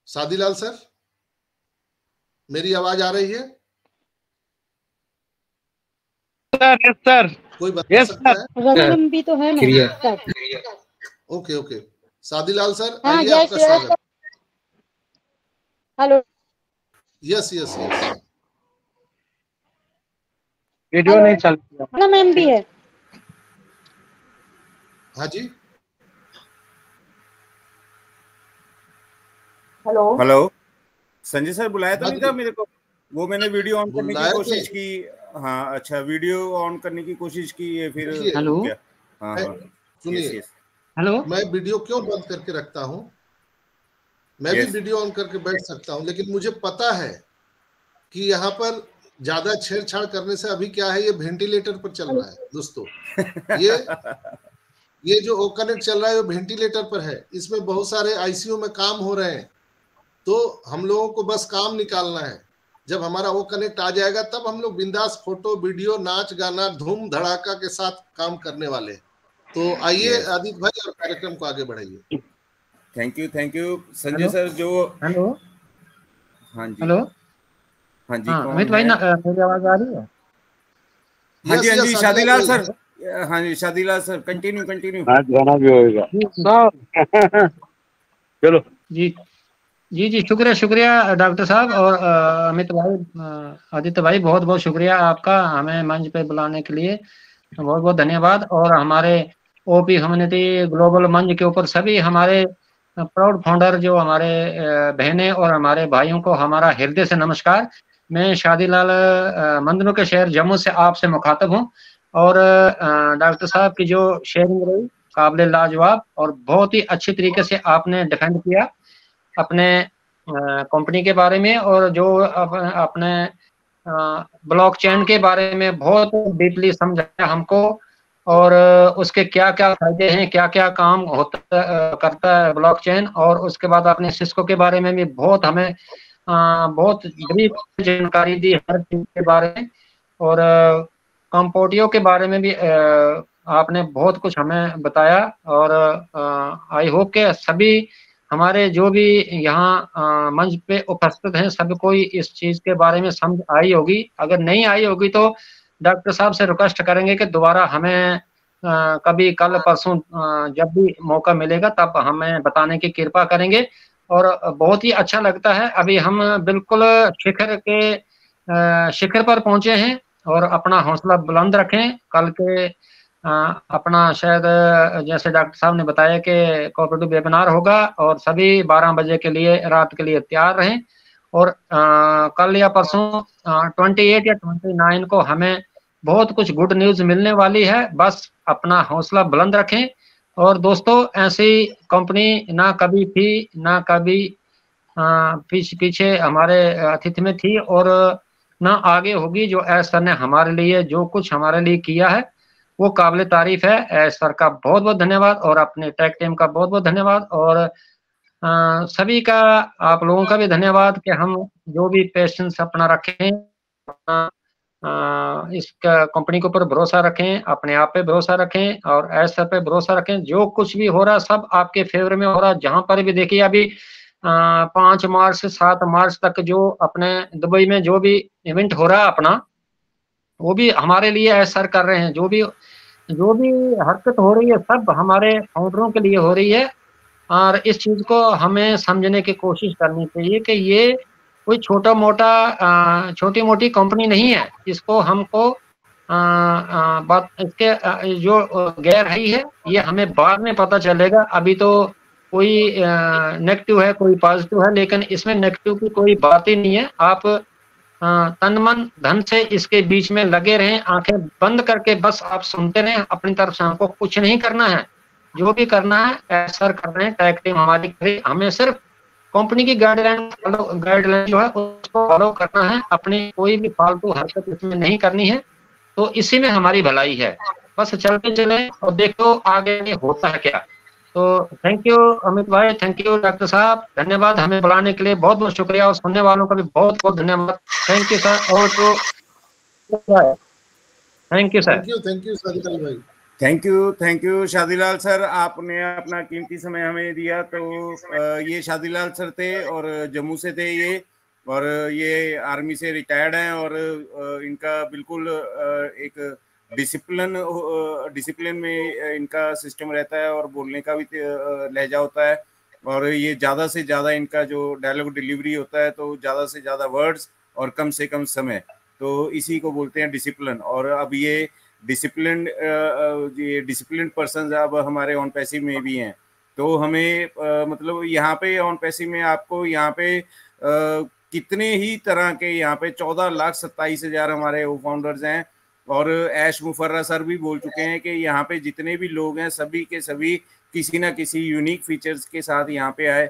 सादीलाल सर, मेरी आवाज आ रही है? Yes sir. कोई बता सकता है? रवि भी तो है ना। ओके ओके, सादीलाल सर हाँ, आइए, आपका स्वागत। Hello. Yes yes yes. Video नहीं चल रहा ना मैम भी है। हाँ जी। हेलो हेलो, संजय सर बुलाया तो हाँ नहीं जी। था मेरे को? वो मैंने वीडियो ऑन करने बुलाया की थे। कोशिश की। हाँ अच्छा, वीडियो ऑन करने की कोशिश की है फिर देखिए, हेलो क्या? हाँ हाँ, सुनिए, यस यस हेलो मैं वीडियो क्यों बंद करके रखता हूँ? मैं भी यस वीडियो ऑन करके बैठ सकता हूँ, लेकिन मुझे पता है कि यहाँ पर ज्यादा छेड़छाड़ करने से अभी क्या है, ये वेंटिलेटर पर चल रहा है दोस्तों। ये जो ओ कनेक्ट चल रहा है वो वेंटिलेटर पर है। इसमें बहुत सारे आईसीयू में काम हो रहे हैं। तो हम लोगों को बस काम निकालना है। जब हमारा वो कनेक्ट आ जाएगा तब हम लोग बिंदास फोटो वीडियो नाच गाना धूम धड़ाका के साथ काम करने वाले हैं। तो आइए Yes. आदित्य भाई और कार्यक्रम को आगे बढ़ाइए। Thank you Sanjay hello. Sir. जो हेलो हाँ जी, हेलो हाँ जी, हाँ कौन अमित भाई है? मेरी आवाज आ रही है? हाँ जी, हाँ जी, यस, शादीलाल आदित्य सर। हाँ जी, शादीलाल सर, कंटिन्यू। आज गाना भी होएगा साहब। चलो जी जी शुक्रिया डॉक्टर साहब और अमित भाई, आदित्य भाई, बहुत बहुत शुक्रिया आपका हमें मंच पे बुलाने के लिए। बहुत बहुत धन्यवाद। और हमारे ओपी ह्यूमैनिटी ग्लोबल मंच के ऊपर सभी हमारे प्राउड फाउंडर जो हमारे बहनें और हमारे भाइयों को हमारा हृदय से नमस्कार। मैं शादीलाल मंदनों के शहर जम्मू से आपसे मुखातब हूँ। और डॉक्टर साहब की जो शेयरिंग रही काबिल लाजवाब और बहुत ही अच्छी तरीके से आपने डिफेंड किया अपने कंपनी के बारे में, और जो अपने ब्लॉकचेन के बारे में बहुत डीपली समझाया हमको, और उसके क्या क्या फायदे हैं, क्या क्या काम होता करता है ब्लॉकचेन। और उसके बाद आपने सिस्को के बारे में भी बहुत हमें बहुत ब्रीफ जानकारी दी हर चीज के बारे में। और कंपोटियो के बारे में भी आपने बहुत कुछ हमें बताया। और आई होप के सभी हमारे जो भी यहाँ मंच पे उपस्थित हैं सब कोई इस चीज के बारे में समझ आई होगी। अगर नहीं आई होगी तो डॉक्टर साहब से रिक्वेस्ट करेंगे कि दोबारा हमें कभी कल परसों जब भी मौका मिलेगा तब हमें बताने की कृपा करेंगे। और बहुत ही अच्छा लगता है। अभी हम बिल्कुल शिखर पर पहुंचे हैं और अपना हौसला बुलंद रखें। कल के अपना शायद जैसे डॉक्टर साहब ने बताया कि कोऑपरेटिव वेबिनार होगा और सभी 12 बजे के लिए रात के लिए तैयार रहें। और कल या परसों 28 या 29 को हमें बहुत कुछ गुड न्यूज मिलने वाली है। बस अपना हौसला बुलंद रखें। और दोस्तों, ऐसी कंपनी ना कभी थी ना कभी पीछे हमारे अतिथि में थी और ना आगे होगी। जो एस सर ने हमारे लिए जो कुछ हमारे लिए किया है वो काबिल तारीफ है। एस सर का बहुत बहुत धन्यवाद और अपने टेक टीम का बहुत बहुत धन्यवाद। और सभी का, आप लोगों का भी धन्यवाद कि हम जो भी पेशेंस अपना रखें, इस कंपनी के ऊपर भरोसा रखें, अपने आप पे भरोसा रखें और एस सर पे भरोसा रखें। जो कुछ भी हो रहा सब आपके फेवर में हो रहा। जहां पर भी देखिए अभी 5 मार्च से 7 मार्च तक जो अपने दुबई में जो भी इवेंट हो रहा है अपना, वो भी हमारे लिए एस सर कर रहे हैं। जो भी हरकत हो रही है सब हमारे फाउंडरों के लिए हो रही है। और इस चीज को हमें समझने की कोशिश करनी चाहिए कि ये कोई छोटी मोटी कंपनी नहीं है। इसको हमको बात इसके जो गहराई है ये हमें बाद में पता चलेगा। अभी तो कोई नेगेटिव है कोई पॉजिटिव है, लेकिन इसमें नेगेटिव की कोई बात ही नहीं है। आप तन मन धन से इसके बीच में लगे रहें, आंखें बंद करके बस आप सुनते रहें, अपनी तरफ से हमको कुछ नहीं करना है। जो भी करना है सर कर रहे हैं, टैग टीम हमारी करे, हमें सिर्फ कंपनी की गाइडलाइन जो है उसको फॉलो करना है, अपनी कोई भी फालतू हरकत इसमें नहीं करनी है। तो इसी में हमारी भलाई है, बस चलते चले और देखो आगे होता है क्या। तो थैंक यू अमित भाई, थैंक यू डॉक्टर साहब, धन्यवाद हमें बुलाने के लिए, बहुत बहुत शुक्रिया, और सुनने वालों का भी बहुत बहुत धन्यवाद। Thank you sir. और तो thank you sir. Thank you Shadilal भाई। थैंक यू शादीलाल सर, आपने अपना कीमती समय हमें दिया। तो ये शादीलाल सर थे और जम्मू से थे ये, और ये आर्मी से रिटायर्ड हैं, और इनका बिल्कुल एक डिसिप्लिन में इनका सिस्टम रहता है, और बोलने का भी लहजा होता है, और ये ज़्यादा से ज़्यादा इनका जो डायलॉग डिलीवरी होता है तो ज़्यादा से ज़्यादा वर्ड्स और कम से कम समय, तो इसी को बोलते हैं डिसिप्लिन। और अब ये डिसिप्लिन पर्सन अब हमारे ऑन पैसिव में भी हैं। तो हमें मतलब यहाँ पे ऑन पैसिव में आपको यहाँ पे कितने ही तरह के यहाँ पे 14,27,000 हमारे वो फाउंडर्स हैं, और ऐश मुफर्रा सर भी बोल चुके हैं कि यहाँ पे जितने भी लोग हैं सभी के सभी किसी ना किसी यूनिक फीचर्स के साथ यहाँ पे आए,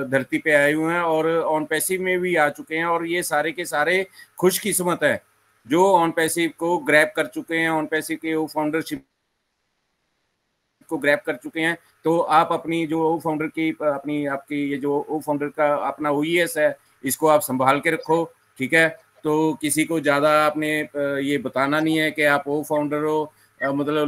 धरती पे आए हुए हैं, और ऑन पैसिव में भी आ चुके हैं, और ये सारे के सारे खुशकिस्मत है जो ऑन पैसिव को ग्रैब कर चुके हैं, ऑन पैसिव के वो फाउंडरशिप को ग्रैब कर चुके हैं। तो आप अपनी जो ओ फाउंडर की अपनी आपकी ये जो ओ फाउंडर का अपना OES है, इसको आप संभाल के रखो, ठीक है। तो किसी को ज़्यादा आपने ये बताना नहीं है कि आप ओ फाउंडर हो, मतलब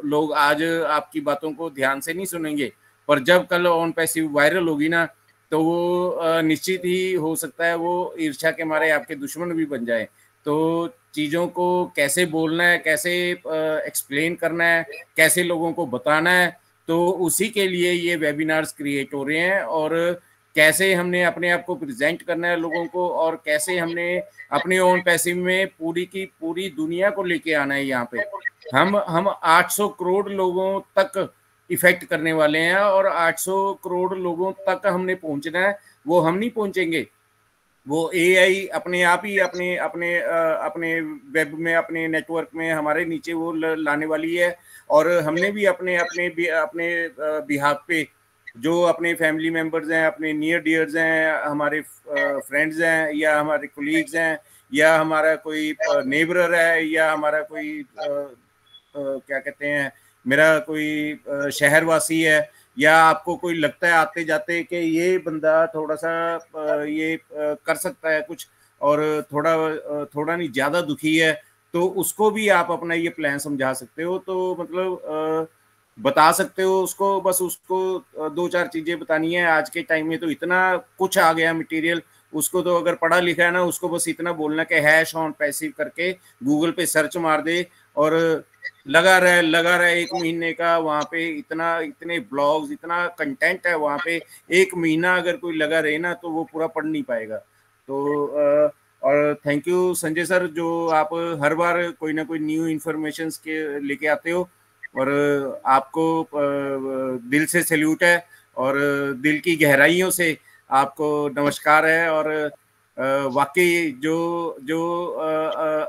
लोग आज आपकी बातों को ध्यान से नहीं सुनेंगे, पर जब कल ऑन पैसिव वायरल होगी ना, तो वो निश्चित ही हो सकता है वो ईर्ष्या के मारे आपके दुश्मन भी बन जाए। तो चीज़ों को कैसे बोलना है, कैसे एक्सप्लेन करना है, कैसे लोगों को बताना है, तो उसी के लिए ये वेबिनार्स क्रिएट हो रहे हैं, और कैसे हमने अपने आप को प्रेजेंट करना है लोगों को, और कैसे हमने अपने ओन पैसिव में पूरी की पूरी दुनिया को लेके आना है। यहाँ पे हम 800 करोड़ लोगों तक इफेक्ट करने वाले हैं, और 800 करोड़ लोगों तक हमने पहुंचना है। वो हम नहीं पहुंचेंगे, वो AI अपने आप ही अपने वेब में, अपने नेटवर्क में हमारे नीचे वो लाने वाली है। और हमने भी अपने बिहाफ पे जो अपने फैमिली मेंबर्स हैं, अपने नियर डियर्स हैं, हमारे फ्रेंड्स हैं, या हमारे कोलीग्स हैं, या हमारा कोई नेबरर है, या हमारा कोई क्या कहते हैं, मेरा कोई शहरवासी है, या आपको कोई लगता है आते जाते कि ये बंदा थोड़ा सा ये कर सकता है कुछ, और थोड़ा नहीं ज़्यादा दुखी है, तो उसको भी आप अपना ये प्लान समझा सकते हो। तो मतलब बता सकते हो उसको, बस उसको 2-4 चीज़ें बतानी है। आज के टाइम में तो इतना कुछ आ गया मटेरियल, उसको तो अगर पढ़ा लिखा है ना, उसको बस इतना बोलना कि हैश ऑन पैसिव करके गूगल पे सर्च मार दे, और लगा रहे 1 महीने का वहाँ पे इतने ब्लॉग्स, इतना कंटेंट है वहाँ पे। 1 महीना अगर कोई लगा रहे ना, तो वो पूरा पढ़ नहीं पाएगा। तो और थैंक यू संजय सर, जो आप हर बार कोई ना कोई न्यू इन्फॉर्मेशन के लेके आते हो, और आपको दिल से सैल्यूट है, और दिल की गहराइयों से आपको नमस्कार है। और वाकई जो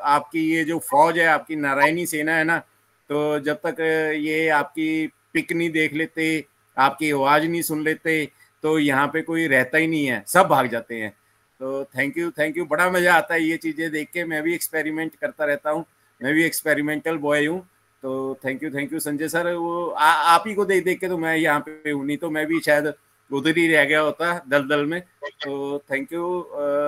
आपकी ये जो फौज है, आपकी नारायणी सेना है ना, तो जब तक ये आपकी पिक नहीं देख लेते, आपकी आवाज़ नहीं सुन लेते, तो यहाँ पे कोई रहता ही नहीं है, सब भाग जाते हैं। तो थैंक यू, बड़ा मज़ा आता है ये चीज़ें देख के। मैं भी एक्सपेरिमेंट करता रहता हूँ, मैं भी एक्सपेरिमेंटल बॉय हूँ। तो थैंक यू संजय सर, वो आप ही को देख के तो मैं यहाँ पे हूँ, नहीं तो मैं भी शायद उधर ही रह गया होता दलदल में। तो थैंक यू,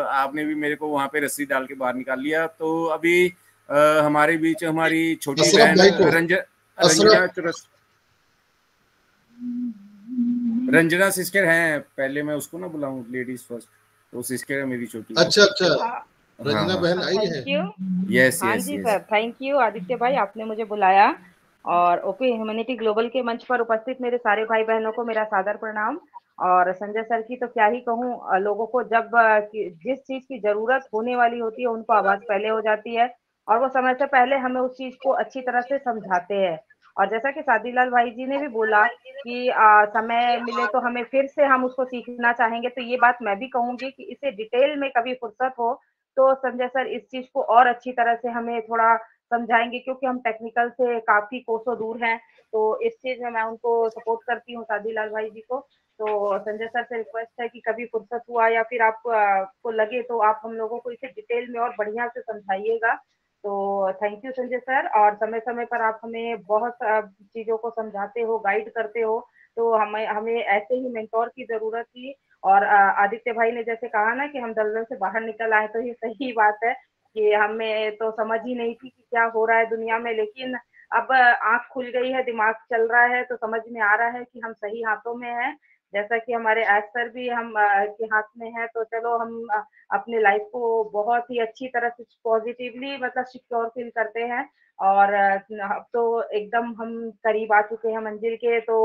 आपने भी मेरे को वहाँ पे रस्सी डाल के बाहर निकाल लिया। तो अभी हमारे बीच हमारी छोटी बहन रंजना सिस्टर हैं। पहले मैं उसको ना बुलाऊं, लेडीज फर्स्ट, तो सिस्टर है मेरी छोटी। अच्छा रंजना बहन आई है। यस हाँ जी सर, थैंक यू आदित्य भाई, आपने मुझे बुलाया। और ओपी ह्यूमैनिटी ग्लोबल के मंच पर उपस्थित मेरे सारे भाई बहनों को मेरा सादर प्रणाम। और संजय सर की तो क्या ही कहूँ, लोगों को जब जिस चीज की जरूरत होने वाली होती है उनको आवाज पहले हो जाती है, और वो समय से पहले हमें उस चीज को अच्छी तरह से समझाते हैं। और जैसा कि शादीलाल भाई जी ने भी बोला कि समय मिले तो हमें फिर से हम उसको सीखना चाहेंगे, तो ये बात मैं भी कहूंगी कि इसे डिटेल में कभी फुर्सत हो तो संजय सर इस चीज को और अच्छी तरह से हमें थोड़ा समझाएंगे, क्योंकि हम टेक्निकल से काफी कोसों दूर हैं। तो इस चीज में मैं उनको सपोर्ट करती हूँ, शादीलाल भाई जी को। तो संजय सर से रिक्वेस्ट है कि कभी फुर्सत हुआ या फिर आपको लगे तो आप हम लोगों को इसे डिटेल में और बढ़िया से समझाइएगा। तो थैंक यू संजय सर, और समय समय पर आप हमें बहुत चीजों को समझाते हो, गाइड करते हो। तो हमें हमें ऐसे ही मेंटोर की जरूरत थी। और आदित्य भाई ने जैसे कहा ना कि हम दलदल से बाहर निकल आए, तो ये सही बात है कि हमें तो समझ ही नहीं थी कि क्या हो रहा है दुनिया में। लेकिन अब आंख खुल गई है, दिमाग चल रहा है, तो समझ में आ रहा है कि हम सही हाथों में हैं। जैसा कि हमारे एज सर भी हम के हाथ में है, तो चलो हम अपने लाइफ को बहुत ही अच्छी तरह से पॉजिटिवली मतलब सिक्योर फील करते हैं। और अब तो एकदम हम करीब आ चुके हैं मंजिल के। तो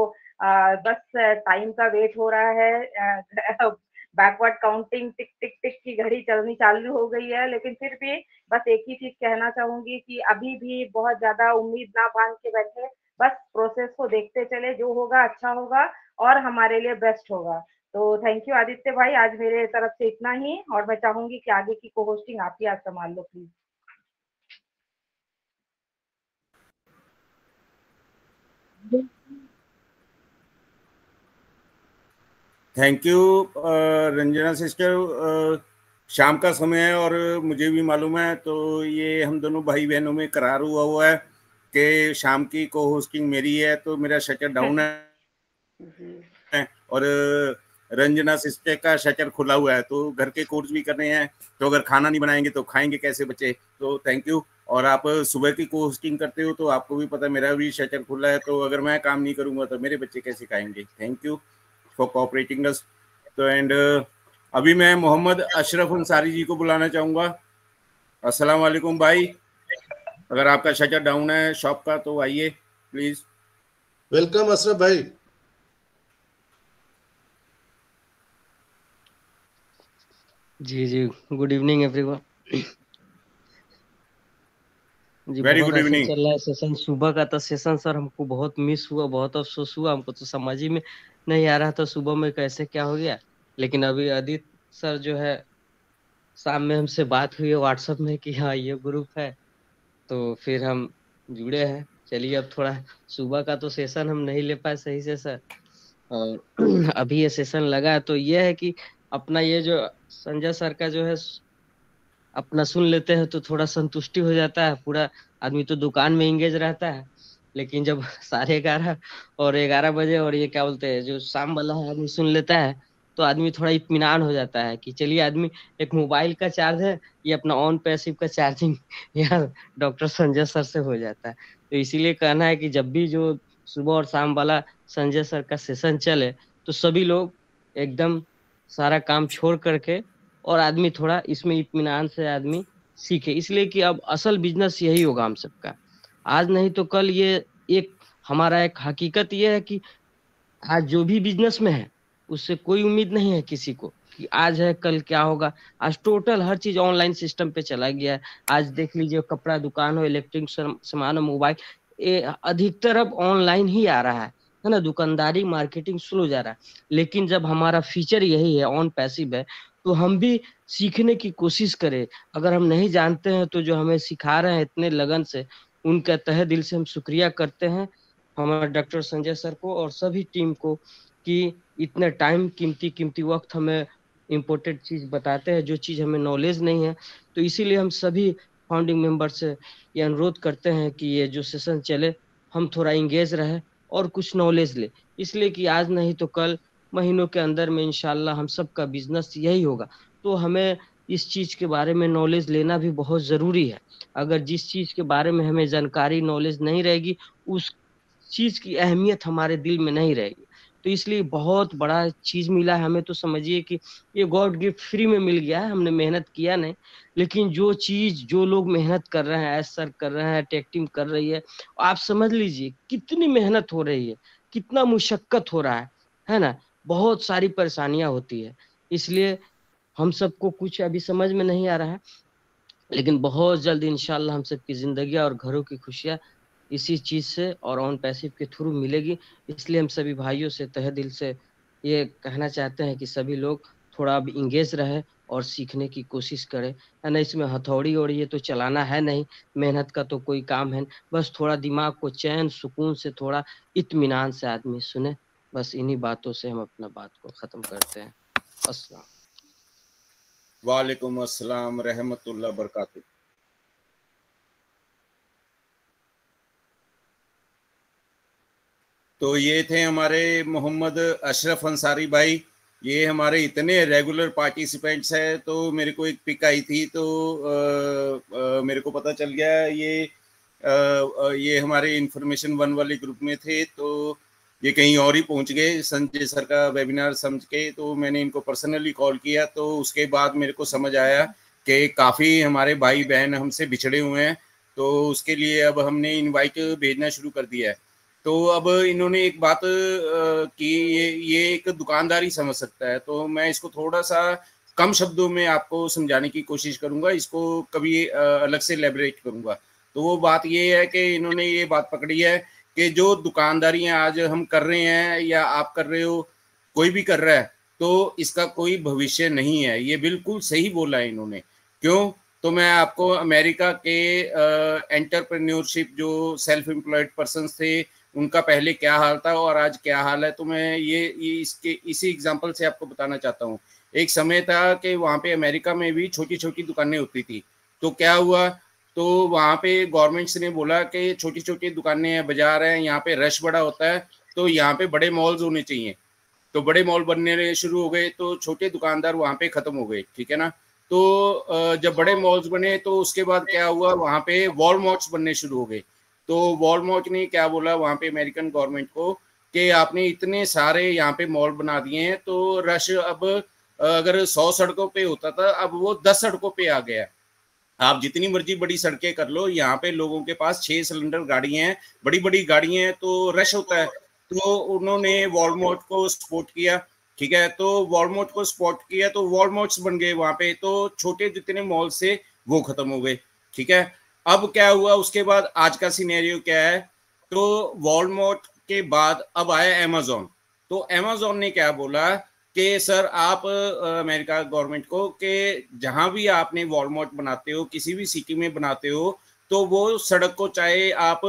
बस टाइम का वेट हो रहा है। बैकवर्ड काउंटिंग टिक टिक टिक की घड़ी चलनी चालू हो गई है। लेकिन फिर भी बस एक ही चीज कहना चाहूंगी कि अभी भी बहुत ज्यादा उम्मीद ना बांध के बैठे, बस प्रोसेस को देखते चले, जो होगा अच्छा होगा और हमारे लिए बेस्ट होगा। तो थैंक यू आदित्य भाई, आज मेरे तरफ से इतना ही, और मैं चाहूंगी कि आगे की को होस्टिंग आप ही आज संभाल लो please. Thank you Ranjana sister. शाम का समय है और मुझे भी मालूम है, तो ये हम दोनों भाई बहनों में करार हुआ है कि शाम की को होस्टिंग मेरी है, तो मेरा शटर डाउन है और रंजना सिस्टर का शटर खुला हुआ है। तो घर के कोर्स भी करने हैं, तो अगर खाना नहीं बनाएंगे तो खाएंगे कैसे बच्चे। तो थैंक यू। और आप सुबह की को होस्टिंग करते हो, तो आपको भी पता मेरा भी शटर खुला है, तो अगर मैं काम नहीं करूंगा तो मेरे बच्चे कैसे खाएंगे। थैंक यू फॉर कोऑपरेटिंग अस। तो एंड अभी मैं मोहम्मद अशरफ अंसारी जी को बुलाना चाहूंगा। अस्सलाम वालेकुम भाई, अगर आपका शटर डाउन है शॉप का तो आइए प्लीज। वेलकम अशरफ भाई। जी जी, गुड इवनिंग एवरीवन। जी वेरी बहुत गुड अच्छा इवनिंग। चल रहा है सेशन, सुबह का तो सेशन सर हमको बहुत मिस हुआ, बहुत अफसोस हुआ, हमको तो समझ ही में नहीं आ रहा था सुबह में कैसे क्या हो गया। लेकिन अभी आदित्य सर जो है शाम में हमसे बात हुई है व्हाट्सएप में कि हाँ ये ग्रुप है, तो फिर हम जुड़े हैं। चलिए अब थोड़ा सुबह का तो सेशन हम नहीं ले पाए सही से सर, और अभी ये सेशन लगा है, तो ये है कि अपना ये जो संजय सर का जो है अपना सुन लेते हैं तो थोड़ा संतुष्टि हो जाता है। पूरा आदमी तो दुकान में इंगेज रहता है, लेकिन जब 11:30 और 11 बजे और ये क्या बोलते हैं जो शाम वाला है आदमी सुन लेता है, तो आदमी थोड़ा इत्मीनान हो जाता है कि चलिए आदमी एक मोबाइल का चार्ज है, ये अपना ऑन पैसिव का चार्जिंग यहाँ डॉक्टर संजय सर से हो जाता है। तो इसीलिए कहना है कि जब भी जो सुबह और शाम वाला संजय सर का सेशन चले, तो सभी लोग एकदम सारा काम छोड़ करके और आदमी थोड़ा इसमें इत्मीनान से आदमी सीखे, इसलिए कि अब असल बिजनेस यही होगा हम सबका। आज नहीं तो कल ये एक हमारा एक हकीकत ये है कि आज जो भी बिजनेस में है उससे कोई उम्मीद नहीं है किसी को कि आज है कल क्या होगा। आज टोटल हर चीज ऑनलाइन सिस्टम पे चला गया है। आज देख लीजिए कपड़ा दुकान हो, इलेक्ट्रिक सामान हो, मोबाइल, अधिकतर अब ऑनलाइन ही आ रहा है ना। दुकानदारी मार्केटिंग स्लो जा रहा है, लेकिन जब हमारा फीचर यही है ऑन पैसिव है, तो हम भी सीखने की कोशिश करें। अगर हम नहीं जानते हैं तो जो हमें सिखा रहे हैं इतने लगन से, उनका तहे दिल से हम शुक्रिया करते हैं हमारे डॉक्टर संजय सर को और सभी टीम को कि इतने टाइम कीमती कीमती वक्त हमें इम्पोर्टेंट चीज बताते हैं, जो चीज हमें नॉलेज नहीं है। तो इसीलिए हम सभी फाउंडिंग मेंबर से ये अनुरोध करते हैं कि ये जो सेशन चले हम थोड़ा इंगेज रहे और कुछ नॉलेज ले, इसलिए कि आज नहीं तो कल महीनों के अंदर में इंशाल्लाह हम सबका बिजनेस यही होगा। तो हमें इस चीज के बारे में नॉलेज लेना भी बहुत जरूरी है। अगर जिस चीज के बारे में हमें जानकारी नॉलेज नहीं रहेगी, उस चीज की अहमियत हमारे दिल में नहीं रहेगी। तो इसलिए बहुत बड़ा चीज मिला है हमें, तो समझिए कि ये गॉड गिफ्ट फ्री में मिल गया है, हमने मेहनत किया नहीं। लेकिन जो चीज जो लोग मेहनत कर रहे हैं, सर कर रहे हैं, टेक टीम कर रही है, आप समझ लीजिए कितनी मेहनत हो रही है, कितना मुशक्कत हो रहा है ना। बहुत सारी परेशानियां होती है, इसलिए हम सबको कुछ अभी समझ में नहीं आ रहा है, लेकिन बहुत जल्द इंशाल्लाह हम सबकी जिंदगी और घरों की खुशियां इसी चीज से और ऑन पैसिव के थ्रू मिलेगी। इसलिए हम सभी भाइयों से तहे दिल से ये कहना चाहते हैं कि सभी लोग थोड़ा अब इंगेज रहे और सीखने की कोशिश करे, है ना। इसमें हथौड़ी और ये तो चलाना है नहीं, मेहनत का तो कोई काम है नहीं। बस थोड़ा दिमाग को चैन सुकून से, थोड़ा इत्मीनान से आदमी सुने। बस इन्हीं बातों से हम अपना बात को खत्म करते हैं। अस्सलाम। वालेकुम अस्सलाम रहमतुल्लाह बरकातुहू। तो ये थे हमारे मोहम्मद अशरफ अंसारी भाई। ये हमारे इतने रेगुलर पार्टिसिपेंट्स हैं, तो मेरे को एक पिक आई थी तो मेरे को पता चल गया ये हमारे इंफॉर्मेशन वन वाले ग्रुप में थे, तो ये कहीं और ही पहुंच गए संजय सर का वेबिनार समझ के। तो मैंने इनको पर्सनली कॉल किया, तो उसके बाद मेरे को समझ आया कि काफ़ी हमारे भाई बहन हमसे बिछड़े हुए हैं, तो उसके लिए अब हमने इनवाइट भेजना शुरू कर दिया है। तो अब इन्होंने एक बात की, ये एक दुकानदारी समझ सकता है, तो मैं इसको थोड़ा सा कम शब्दों में आपको समझाने की कोशिश करूंगा, इसको कभी अलग से एलैबोरेट करूंगा। तो वो बात ये है कि इन्होंने ये बात पकड़ी है कि जो दुकानदारियां आज हम कर रहे हैं या आप कर रहे हो, कोई भी कर रहा है, तो इसका कोई भविष्य नहीं है। ये बिल्कुल सही बोला है इन्होंने। क्यों? तो मैं आपको अमेरिका के एंटरप्रेन्योरशिप, जो सेल्फ एम्प्लॉयड पर्सन थे, उनका पहले क्या हाल था और आज क्या हाल है, तो मैं ये इसी एग्जांपल से आपको बताना चाहता हूँ। एक समय था कि वहाँ पे अमेरिका में भी छोटी छोटी दुकानें होती थी, तो क्या हुआ, तो वहाँ पे गवर्नमेंट्स ने बोला कि छोटी छोटी दुकानें हैं, बाजार हैं, यहाँ पे रश बड़ा होता है, तो यहाँ पे बड़े मॉल्स होने चाहिए। तो बड़े मॉल बनने शुरू हो गए, तो छोटे दुकानदार वहाँ पे खत्म हो गए, ठीक है ना। तो जब बड़े मॉल्स बने, तो उसके बाद क्या हुआ, वहाँ पे वॉलमार्ट्स बनने शुरू हो गए। तो वॉलमार्ट ने क्या बोला वहाँ पे अमेरिकन गवर्नमेंट को कि आपने इतने सारे यहाँ पे मॉल बना दिए हैं, तो रश अब अगर 100 सड़कों पे होता था, अब वो 10 सड़कों पे आ गया। आप जितनी मर्जी बड़ी सड़कें कर लो, यहाँ पे लोगों के पास 6 सिलेंडर गाड़ियां हैं, बड़ी बड़ी गाड़ियां हैं, तो रश होता है। तो उन्होंने वॉलमार्ट को सपोर्ट किया, ठीक है। तो वॉलमार्ट को सपोर्ट किया, तो वॉलमार्ट्स बन गए वहां पे, तो छोटे जितने मॉल से वो खत्म हो गए, ठीक है। अब क्या हुआ उसके बाद, आज का सिनेरियो क्या है, तो वॉलमार्ट के बाद अब आया अमेज़न। तो अमेज़न ने क्या बोला कि सर आप अमेरिका गवर्नमेंट को कि जहां भी आपने वॉलमार्ट बनाते हो, किसी भी सिटी में बनाते हो, तो वो सड़क को चाहे आप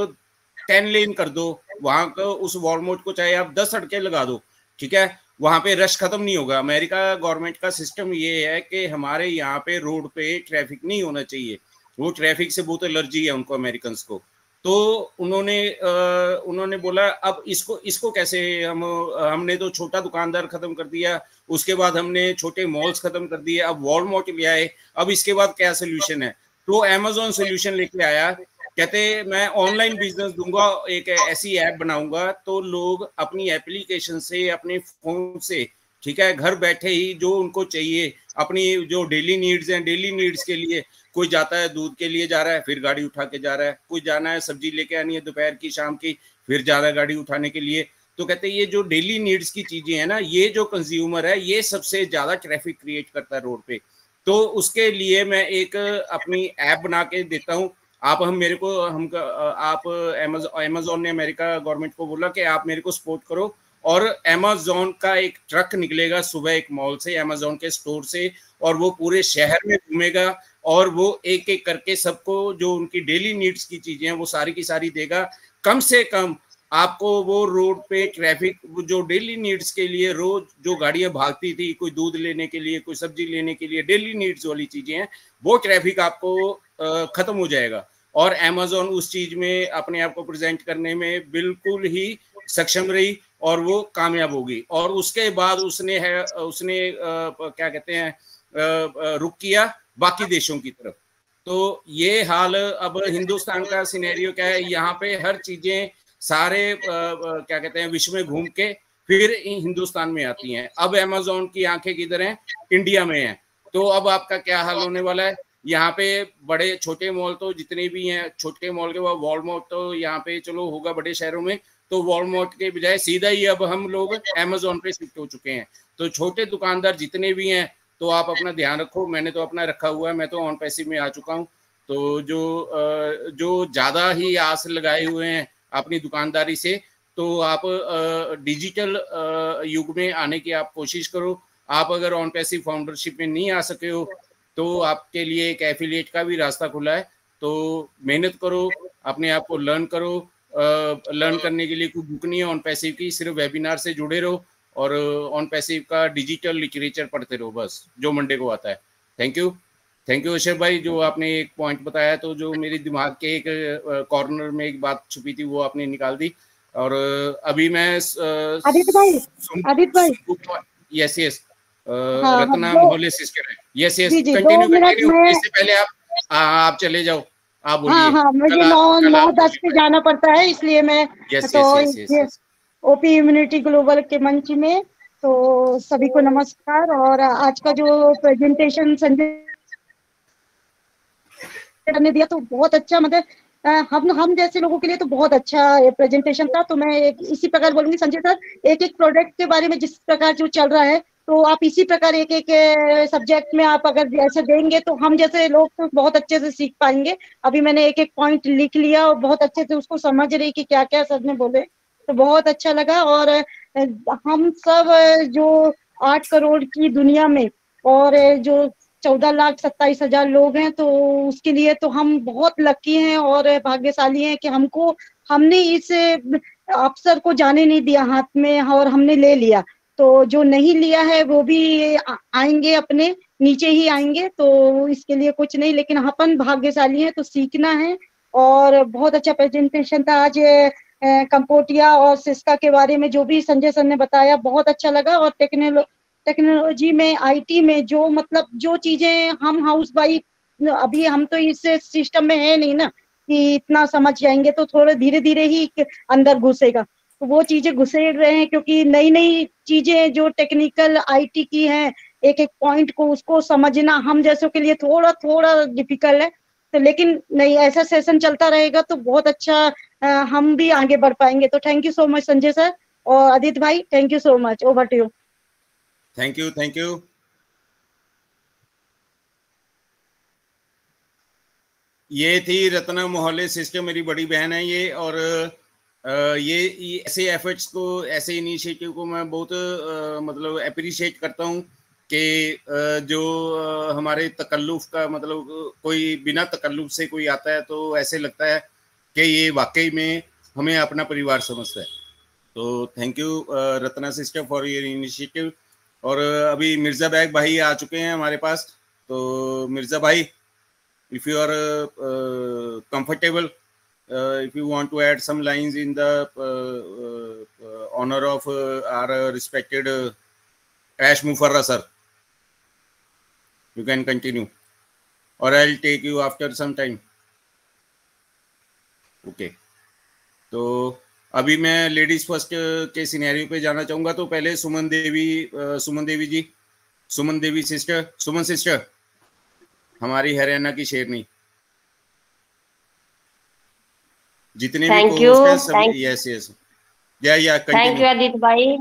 10 लेन कर दो, वहां को उस वॉलमार्ट को चाहे आप 10 सड़कें लगा दो, ठीक है, वहां पे रश खत्म नहीं होगा। अमेरिका गवर्नमेंट का सिस्टम ये है कि हमारे यहाँ पे रोड पे ट्रैफिक नहीं होना चाहिए, वो ट्रैफिक से बहुत एलर्जी है उनको, अमेरिकन को। तो उन्होंने बोला अब इसको कैसे हमने तो छोटा दुकानदार खत्म कर दिया, उसके बाद हमने छोटे मॉल्स खत्म कर दिए, अब वॉलमार्ट ले आए, अब इसके बाद क्या सोल्यूशन है। तो अमेज़न सोल्यूशन लेके आया, कहते मैं ऑनलाइन बिजनेस दूंगा, एक ऐसी ऐप बनाऊंगा, तो लोग अपनी एप्लीकेशन से, अपने फोन से, ठीक है, घर बैठे ही जो उनको चाहिए, अपनी जो डेली नीड्स हैं, डेली नीड्स के लिए कोई जाता है दूध के लिए जा रहा है, फिर गाड़ी उठा के जा रहा है, कोई जाना है सब्जी लेके आनी है दोपहर की शाम की, फिर जा रहा है गाड़ी उठाने के लिए। तो कहते हैं ये जो डेली नीड्स की चीजें हैं ना, ये जो कंज्यूमर है, ये सबसे ज्यादा ट्रैफिक क्रिएट करता है रोड पे। तो उसके लिए मैं एक अपनी ऐप बना के देता हूँ, आप आप अमेज़न ने अमेरिका गवर्नमेंट को बोला कि आप मेरे को सपोर्ट करो, और अमेज़न का एक ट्रक निकलेगा सुबह एक मॉल से, अमेज़न के स्टोर से, और वो पूरे शहर में घूमेगा, और वो एक एक करके सबको जो उनकी डेली नीड्स की चीजें हैं वो सारी की सारी देगा। कम से कम आपको वो रोड पे ट्रैफिक, जो डेली नीड्स के लिए रोज जो गाड़ियां भागती थी, कोई दूध लेने के लिए, कोई सब्जी लेने के लिए, डेली नीड्स वाली चीजें हैं, वो ट्रैफिक आपको खत्म हो जाएगा। और अमेज़न उस चीज में अपने आप को प्रेजेंट करने में बिल्कुल ही सक्षम रही, और वो कामयाब होगी। और उसके बाद उसने क्या कहते हैं, रुख किया बाकी देशों की तरफ। तो ये हाल अब हिंदुस्तान का सिनेरियो क्या है, यहाँ पे हर चीजें सारे क्या कहते हैं विश्व में घूम के फिर हिंदुस्तान में आती हैं। अब अमेज़न की आंखें किधर हैं, इंडिया में हैं। तो अब आपका क्या हाल होने वाला है, यहाँ पे बड़े छोटे मॉल तो जितने भी हैं, छोटे मॉल के बाद वॉलमार्ट तो यहाँ पे चलो होगा बड़े शहरों में, तो वॉलमार्ट के बजाय सीधा ही अब हम लोग अमेज़न पे शिफ्ट हो चुके हैं। तो छोटे दुकानदार जितने भी हैं, तो आप अपना ध्यान रखो, मैंने तो अपना रखा हुआ है, मैं तो ऑन पैसिव में आ चुका हूँ। तो जो ज्यादा ही आस लगाए हुए हैं अपनी दुकानदारी से, तो आप डिजिटल युग में आने की आप कोशिश करो, आप अगर ऑन पैसिव फाउंडरशिप में नहीं आ सके हो तो आपके लिए एक एफिलिएट का भी रास्ता खुला है। तो मेहनत करो, अपने आप को लर्न करो। लर्न करने के लिए कोई बुक नहीं है ऑन पैसिव की, सिर्फ वेबिनार से जुड़े रहो और ऑन पैसिव का डिजिटल लिटरेचर पढ़ते रहो, बस जो मंडे को आता है। थैंक यू अशरफ भाई, जो आपने एक पॉइंट बताया तो जो मेरे दिमाग के एक कॉर्नर में एक बात छुपी थी वो आपने निकाल दी। और अभी मैं आदित्य भाई यस हाँ, रत्ना दो- मोहल्ले सिस्टर है। यस जी, दो कंटिन्यू मिनट में- इससे पहले आप चले जाओ, आप बोलिए। हाँ, मुझे 9:10 पे जाना पड़ता है, इसलिए मैं यस ओपी इम्यूनिटी ग्लोबल के मंच में तो सभी को नमस्कार। और आज का जो प्रेजेंटेशन संजय ने दिया तो बहुत अच्छा, मतलब हम जैसे लोगों के लिए तो बहुत अच्छा प्रेजेंटेशन था। तो मैं इसी प्रकार बोलूंगी संजय सर, एक एक प्रोडक्ट के बारे में जिस प्रकार जो चल रहा है तो आप इसी प्रकार एक एक सब्जेक्ट में आप अगर जैसे देंगे तो हम जैसे लोग तो बहुत अच्छे से सीख पाएंगे। अभी मैंने एक एक पॉइंट लिख लिया और बहुत अच्छे से उसको समझ रही कि क्या क्या सर ने बोले, तो बहुत अच्छा लगा। और हम सब जो 8 करोड़ की दुनिया में और जो 14,27,000 लोग हैं तो उसके लिए तो हम बहुत लकी हैं और भाग्यशाली हैं कि हमने इस अवसर को जाने नहीं दिया हाथ में और हमने ले लिया। तो जो नहीं लिया है वो भी आएंगे, अपने नीचे ही आएंगे, तो इसके लिए कुछ नहीं, लेकिन अपन भाग्यशाली हैं तो सीखना है। और बहुत अच्छा प्रेजेंटेशन था आज कंपोटिया और सिस्का के बारे में जो भी संजय सर ने बताया, बहुत अच्छा लगा। और टेक्नोलॉजी में, आईटी में जो मतलब जो चीजें हम हाउस वाइफ, अभी हम तो इस सिस्टम में है नहीं ना कि इतना समझ जाएंगे, तो थोड़ा धीरे धीरे ही अंदर घुसेगा। तो वो चीजें घुसेड़ रहे हैं क्योंकि नई नई चीजें जो टेक्निकल आईटी की हैं, एक एक पॉइंट को उसको समझना हम जैसों के लिए थोड़ा थोड़ा डिफिकल्ट है। तो लेकिन नहीं, ऐसा सेशन चलता रहेगा तो बहुत अच्छा हम भी आगे बढ़ पाएंगे। तो thank you so much Sanjay sir और आदित्य भाई, thank you so much. Over to you. Thank you. ये थी रत्ना मोहल्ले सिस्टर, मेरी बड़ी बहन है ये। और ये ऐसे एफर्ट्स को, ऐसे इनिशिएटिव को मैं बहुत मतलब अप्रिशिएट करता हूँ कि जो हमारे तकल्लुफ का मतलब कोई बिना तकल्लुफ से कोई आता है तो ऐसे लगता है कि ये वाकई में हमें अपना परिवार समझता है। तो thank you Ratna sister for your initiative. और अभी मिर्जा बैग भाई आ चुके हैं हमारे पास। तो मिर्जा भाई, if you are comfortable, if you want to add some lines in the honor of our respected Ash Mufarra sir, you can continue, or I'll take you after some time. Okay. तो अभी मैं ladies first के scenario पे जाना चाहूंगा। तो पहले Suman Devi sister, हमारी हरियाणा की शेरनी, जितने भी co-host हैं सभी। यस थैंक यू आदित्य भाई,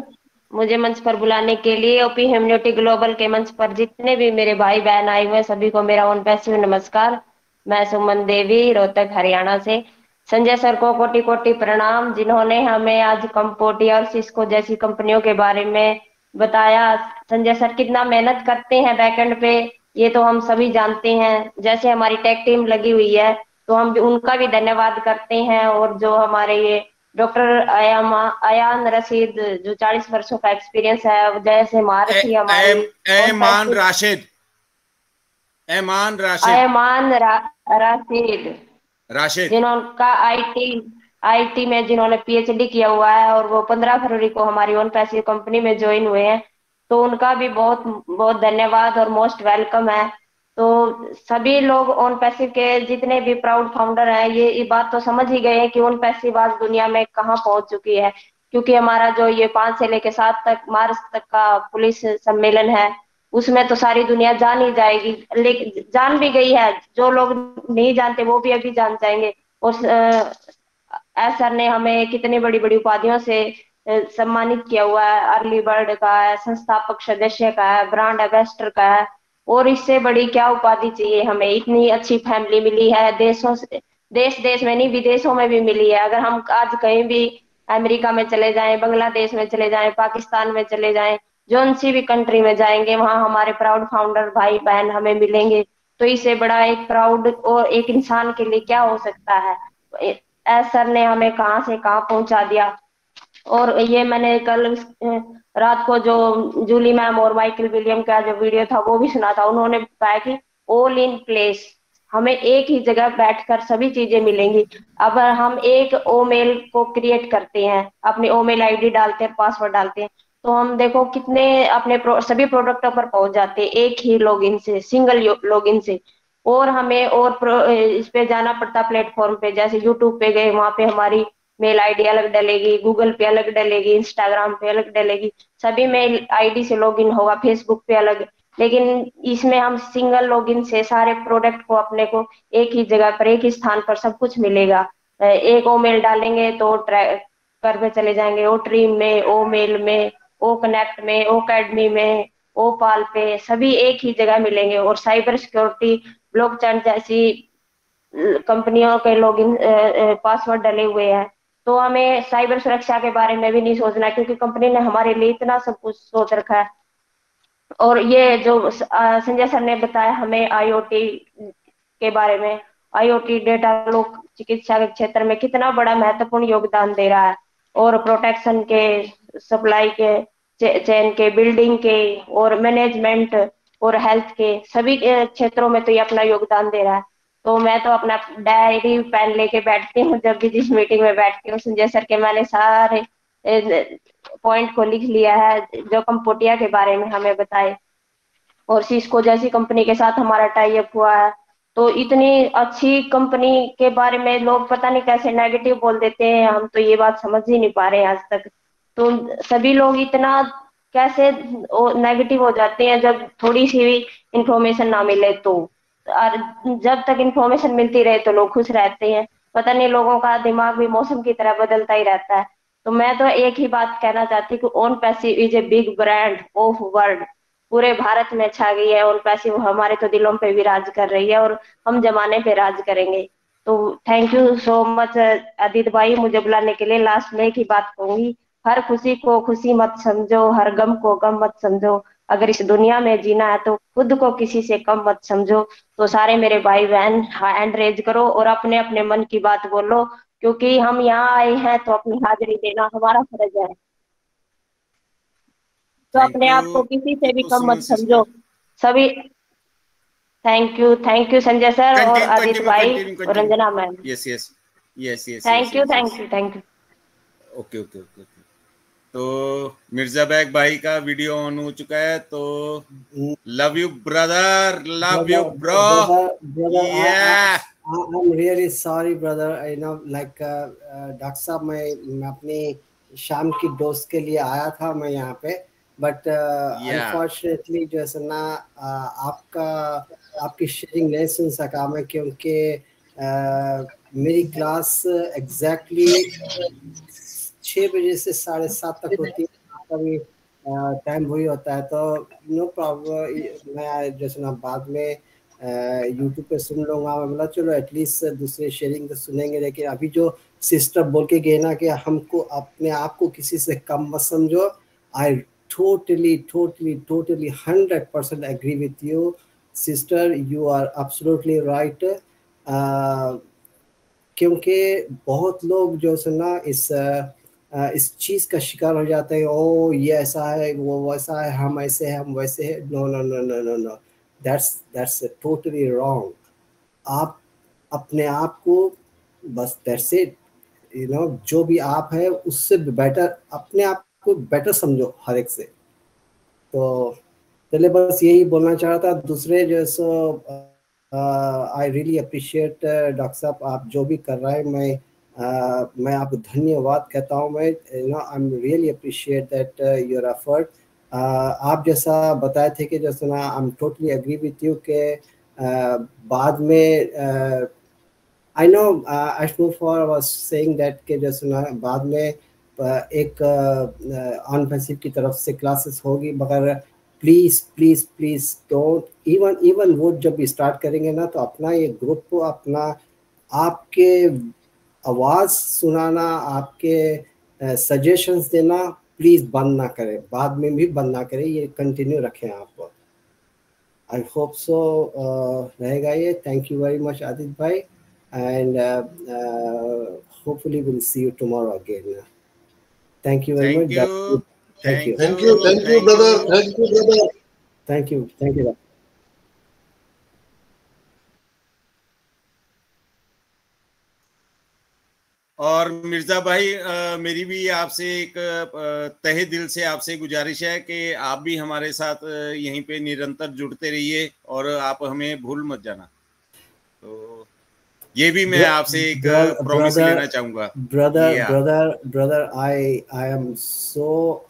मुझे मंच पर बुलाने के लिए। ओपी इम्यूनिटी ग्लोबल के मंच पर जितने भी मेरे भाई बहन आए हुए सभी को मेरा ऑन पैसिव नमस्कार। मैं सुमन देवी, रोहतक हरियाणा से। संजय सर को कोटि कोटि प्रणाम, जिन्होंने हमें आज कंपोटिया और सिस्को जैसी कंपनियों के बारे में बताया। संजय सर कितना मेहनत करते हैं बैकएंड पे, ये तो हम सभी जानते हैं। जैसे हमारी टेक टीम लगी हुई है तो हम भी उनका भी धन्यवाद करते हैं। और जो हमारे ये डॉक्टर अयान रशीद, जो 40 वर्षों का एक्सपीरियंस है, जैसे महारथी हमारी राशिद, जिन्होंने आईटी में जिन्होंने पीएचडी किया हुआ है और वो 15 फरवरी को हमारी ओन पैसिव कंपनी में ज्वाइन हुए हैं। तो उनका भी बहुत बहुत धन्यवाद और मोस्ट वेलकम है। तो सभी लोग ओन पैसिव के जितने भी प्राउड फाउंडर हैं ये बात तो समझ ही गए हैं कि ओन पैसिव आज दुनिया में कहाँ पहुंच चुकी है। क्योंकि हमारा जो ये 5 से लेकर 7 तक मार्च तक का पुलिस सम्मेलन है, उसमें तो सारी दुनिया जान ही जाएगी, लेकिन जान भी गई है। जो लोग नहीं जानते वो भी अभी जान जाएंगे। और सर ने हमें कितनी बड़ी बड़ी उपाधियों से सम्मानित किया हुआ है। अर्ली बर्ड का है, संस्थापक सदस्य का है, ब्रांड एम्बेसडर का है, और इससे बड़ी क्या उपाधि चाहिए हमें। इतनी अच्छी फैमिली मिली है, देशों से देश में नहीं विदेशों में भी मिली है। अगर हम आज कहीं भी अमेरिका में चले जाएं, बांग्लादेश में चले जाएं, पाकिस्तान में चले जाएं, जोन सी भी कंट्री में जाएंगे वहां हमारे प्राउड फाउंडर भाई बहन हमें मिलेंगे। तो इससे बड़ा एक प्राउड और एक इंसान के लिए क्या हो सकता है। एस सर ने हमें कहाँ से कहाँ पहुंचा दिया। और ये मैंने कल रात को जो जूली मैम और माइकल विलियम का जो वीडियो था वो भी सुना था। उन्होंने बताया कि ऑल इन प्लेस, हमें एक ही जगह बैठकर सभी चीजें मिलेंगी। अब हम एक ओमेल को क्रिएट करते हैं, अपनी ओमेल आईडी डालते हैं, पासवर्ड डालते हैं, तो हम देखो कितने अपने सभी प्रोडक्टों पर पहुंच जाते हैं एक ही लॉगिन से, सिंगल लॉगिन से। और हमें और इस पे जाना पड़ता प्लेटफॉर्म पे, जैसे यूट्यूब पे गए वहां पे हमारी मेल आईडी अलग डलेगी, गूगल पे अलग डलेगी, इंस्टाग्राम पे अलग डलेगी, सभी मेल आईडी से लॉगिन होगा, फेसबुक पे अलग। लेकिन इसमें हम सिंगल लॉगिन से सारे प्रोडक्ट को अपने को एक ही जगह पर एक ही स्थान पर सब कुछ मिलेगा। एक ओ मेल डालेंगे तो ट्रैकर पे चले जाएंगे, ओ ट्रीम में, ओ मेल में, ओ कनेक्ट में, ओ अकेडमी में, ओ पाल पे, सभी एक ही जगह मिलेंगे। और साइबर सिक्योरिटी, ब्लॉकचेन जैसी कंपनियों के लॉगिन पासवर्ड डले हुए हैं, तो हमें साइबर सुरक्षा के बारे में भी नहीं सोचना, क्योंकि कंपनी ने हमारे लिए इतना सब कुछ सोच रखा है। और ये जो संजय सर ने बताया हमें आईओटी के बारे में, आईओटी डेटा लोक चिकित्सा के क्षेत्र में कितना बड़ा महत्वपूर्ण योगदान दे रहा है। और प्रोटेक्शन के, सप्लाई के, चेन के, बिल्डिंग के, और मैनेजमेंट और हेल्थ के सभी क्षेत्रों में तो ये अपना योगदान दे रहा है। तो मैं तो अपना डायरी पेन लेके बैठती हूँ जब भी जिस मीटिंग में बैठती हूँ। संजय सर के मैंने सारे पॉइंट को लिख लिया है जो कंपोटिया के बारे में हमें बताए। और सिस्को जैसी कंपनी के साथ हमारा टाई अप हुआ है। तो इतनी अच्छी कंपनी के बारे में लोग पता नहीं कैसे नेगेटिव बोल देते हैं, हम तो ये बात समझ ही नहीं पा रहे हैं आज तक। तो सभी लोग इतना कैसे नेगेटिव हो जाते हैं जब थोड़ी सी भी इंफॉर्मेशन ना मिले तो। और जब तक इंफॉर्मेशन मिलती रहे तो लोग खुश रहते हैं। पता नहीं लोगों का दिमाग भी मौसम की तरह बदलता ही रहता है। तो मैं तो एक ही बात कहना चाहती हूँ कि own passive is a big brand of world. पूरे भारत में छा गई है ओन पैसिव, हमारे तो दिलों पे भी राज कर रही है और हम जमाने पे राज करेंगे। तो thank you so much Aditya भाई मुझे बुलाने के लिए। लास्ट में एक ही बात कहूंगी, हर खुशी को खुशी मत समझो, हर गम को गम मत समझो। अगर इस दुनिया में जीना है तो खुद को किसी से कम मत समझो। तो सारे मेरे भाई बहन हैंड रेज करो और अपने अपने मन की बात बोलो, क्योंकि हम यहाँ आए हैं तो अपनी हाजिरी देना हमारा फर्ज है। तो अपने आप को किसी से भी कम मत समझो सभी। थैंक यू संजय सर और आदित्य भाई और Ranjana ma'am. Yes yes yes yes thank you thank you thank you. Okay okay okay. तो मिर्जा बैग भाई का वीडियो ऑन हो चुका है, तो love you brother, love you bro. Yeah. I'm really sorry brother, you know like doctor साहब मैं अपनी शाम की डोज के लिए आया था मैं यहाँ पे, बट अनफॉर्चुनेटली जो है ना आपकी शेयरिंग नहीं सुन सका मैं, क्योंकि मेरी क्लास एग्जैक्टली 6 बजे से 7:30 तक होती है, कभी टाइम वही होता है। तो नो प्रॉब्लम, मैं जैसे ना बाद में यूट्यूब पे सुन लूँगा। मैं बोला चलो एटलीस्ट दूसरे शेयरिंग तो सुनेंगे, लेकिन अभी जो सिस्टर बोल के गए ना कि हमको अपने आप को किसी से कम मत समझो, आई totally 100% agree with you sister, you are absolutely right। क्योंकि बहुत लोग जो है ना इस चीज़ का शिकार हो जाते हैं, ओ ये ऐसा है वो वैसा है, हम ऐसे हैं हम वैसे हैं। No no no no no no, that's totally wrong। आप अपने आप को बस that's it, you know, जो भी आप है उससे बेटर अपने आप को बेटर समझो हर एक से। तो पहले बस यही बोलना चाह रहा था। दूसरे जो सो आई रियली अप्रिशिएट डॉक्टर साहब आप जो भी कर रहे हैं, मैं आपको धन्यवाद कहता हूँ। मैं you know I am really appreciate that your effort. आप जैसा बताए थे कि जैसे ना I am totally agree with you के बाद में I know Ashmufar was saying that कि जैसे ना बाद में एक ऑन पैसिव की तरफ से क्लासेस होगी, मगर please please please don't even वो जब स्टार्ट करेंगे ना तो अपना ये ग्रुप अपना आपके आवाज़ सुनाना, आपके सजेशंस देना, प्लीज बंद ना करें, बाद में भी बंद ना करें, ये कंटिन्यू रखें आप। आई होप सो रहेगा ये। Thank you very much Aditya भाई, and hopefully will see you tomorrow again. Thank you very much. Thank you brother, thank you brother, thank you. और मिर्जा भाई, मेरी भी आपसे एक तहे दिल से आपसे गुजारिश है कि आप भी हमारे साथ यहीं पे निरंतर जुड़ते रहिए और आप हमें भूल मत जाना। तो ये भी मैं आपसे एक प्रॉमिस लेना चाहूंगा। Brother, I am so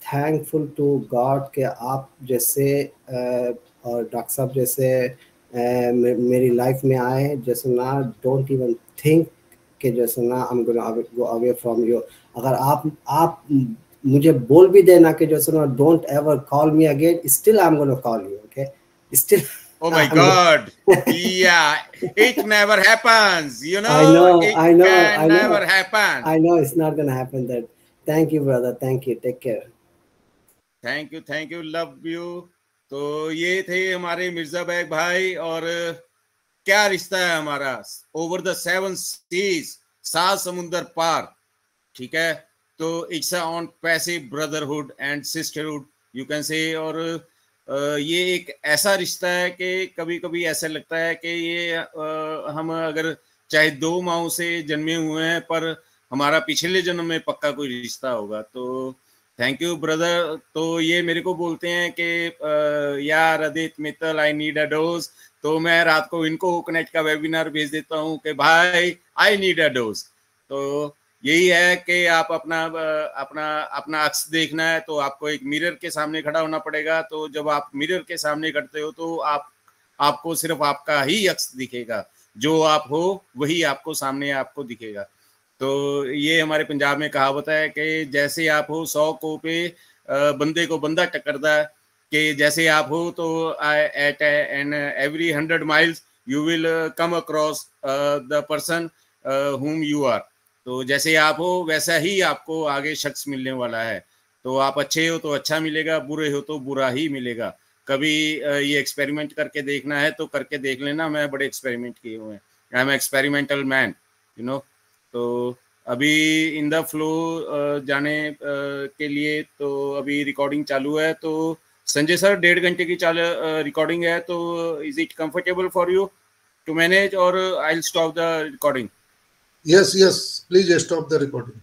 thankful to God कि आप जैसे और डॉक्टर साहब जैसे मेरी लाइफ में आए, जैसे ना डोंट इवन थिंक कि जैसे ना I am gonna go away from you. अगर आप मुझे बोल भी देना कि जैसे ना don't ever call me again, still I am gonna call you, okay? Still Oh my God! Yeah, it never happens. You know, I know. Never happen. I know it's not gonna happen. That. Thank you, brother. Thank you. Take care. Thank you. Love you. तो ये थे हमारे Mirza bag भाई, और क्या रिश्ता है हमारा, ओवर द 7 seas, 7 समुंदर पार, ठीक है? तो it's on passive brotherhood and sisterhood you can say. और ये एक ऐसा रिश्ता है कि कभी कभी ऐसा लगता है कि ये हम अगर चाहे 2 माओं से जन्मे हुए हैं, पर हमारा पिछले जन्म में पक्का कोई रिश्ता होगा। तो थैंक यू ब्रदर। तो ये मेरे को बोलते हैं कि यार Aditya Mittal, I need a dose. तो मैं रात को इनको कनेक्ट का वेबिनार भेज देता हूँ कि भाई आई नीड अ डोज। तो यही है कि आप अपना अक्स देखना है तो आपको एक मिरर के सामने खड़ा होना पड़ेगा। तो जब आप मिरर के सामने खड़ते हो तो आपको सिर्फ आपका ही अक्स दिखेगा, जो आप हो वही आपको सामने आपको दिखेगा। तो ये हमारे पंजाब में कहावत है कि जैसे आप हो 100 को पे बंदे को बंदा टक्करदा है, कि जैसे आप हो तो at an every 100 miles you will come across the person whom you are। तो जैसे आप हो वैसा ही आपको आगे शख्स मिलने वाला है। तो आप अच्छे हो तो अच्छा मिलेगा, बुरे हो तो बुरा ही मिलेगा। कभी ये एक्सपेरिमेंट करके देखना है तो करके देख लेना, मैं बड़े एक्सपेरिमेंट किए हुए हैं, I am experimental man, you know. तो अभी इन द फ्लो जाने के लिए तो अभी रिकॉर्डिंग चालू है। तो संजय सर 1.5 घंटे की रिकॉर्डिंग है, तो is it comfortable for you to manage और I will stop the recording? Yes, please stop the recording.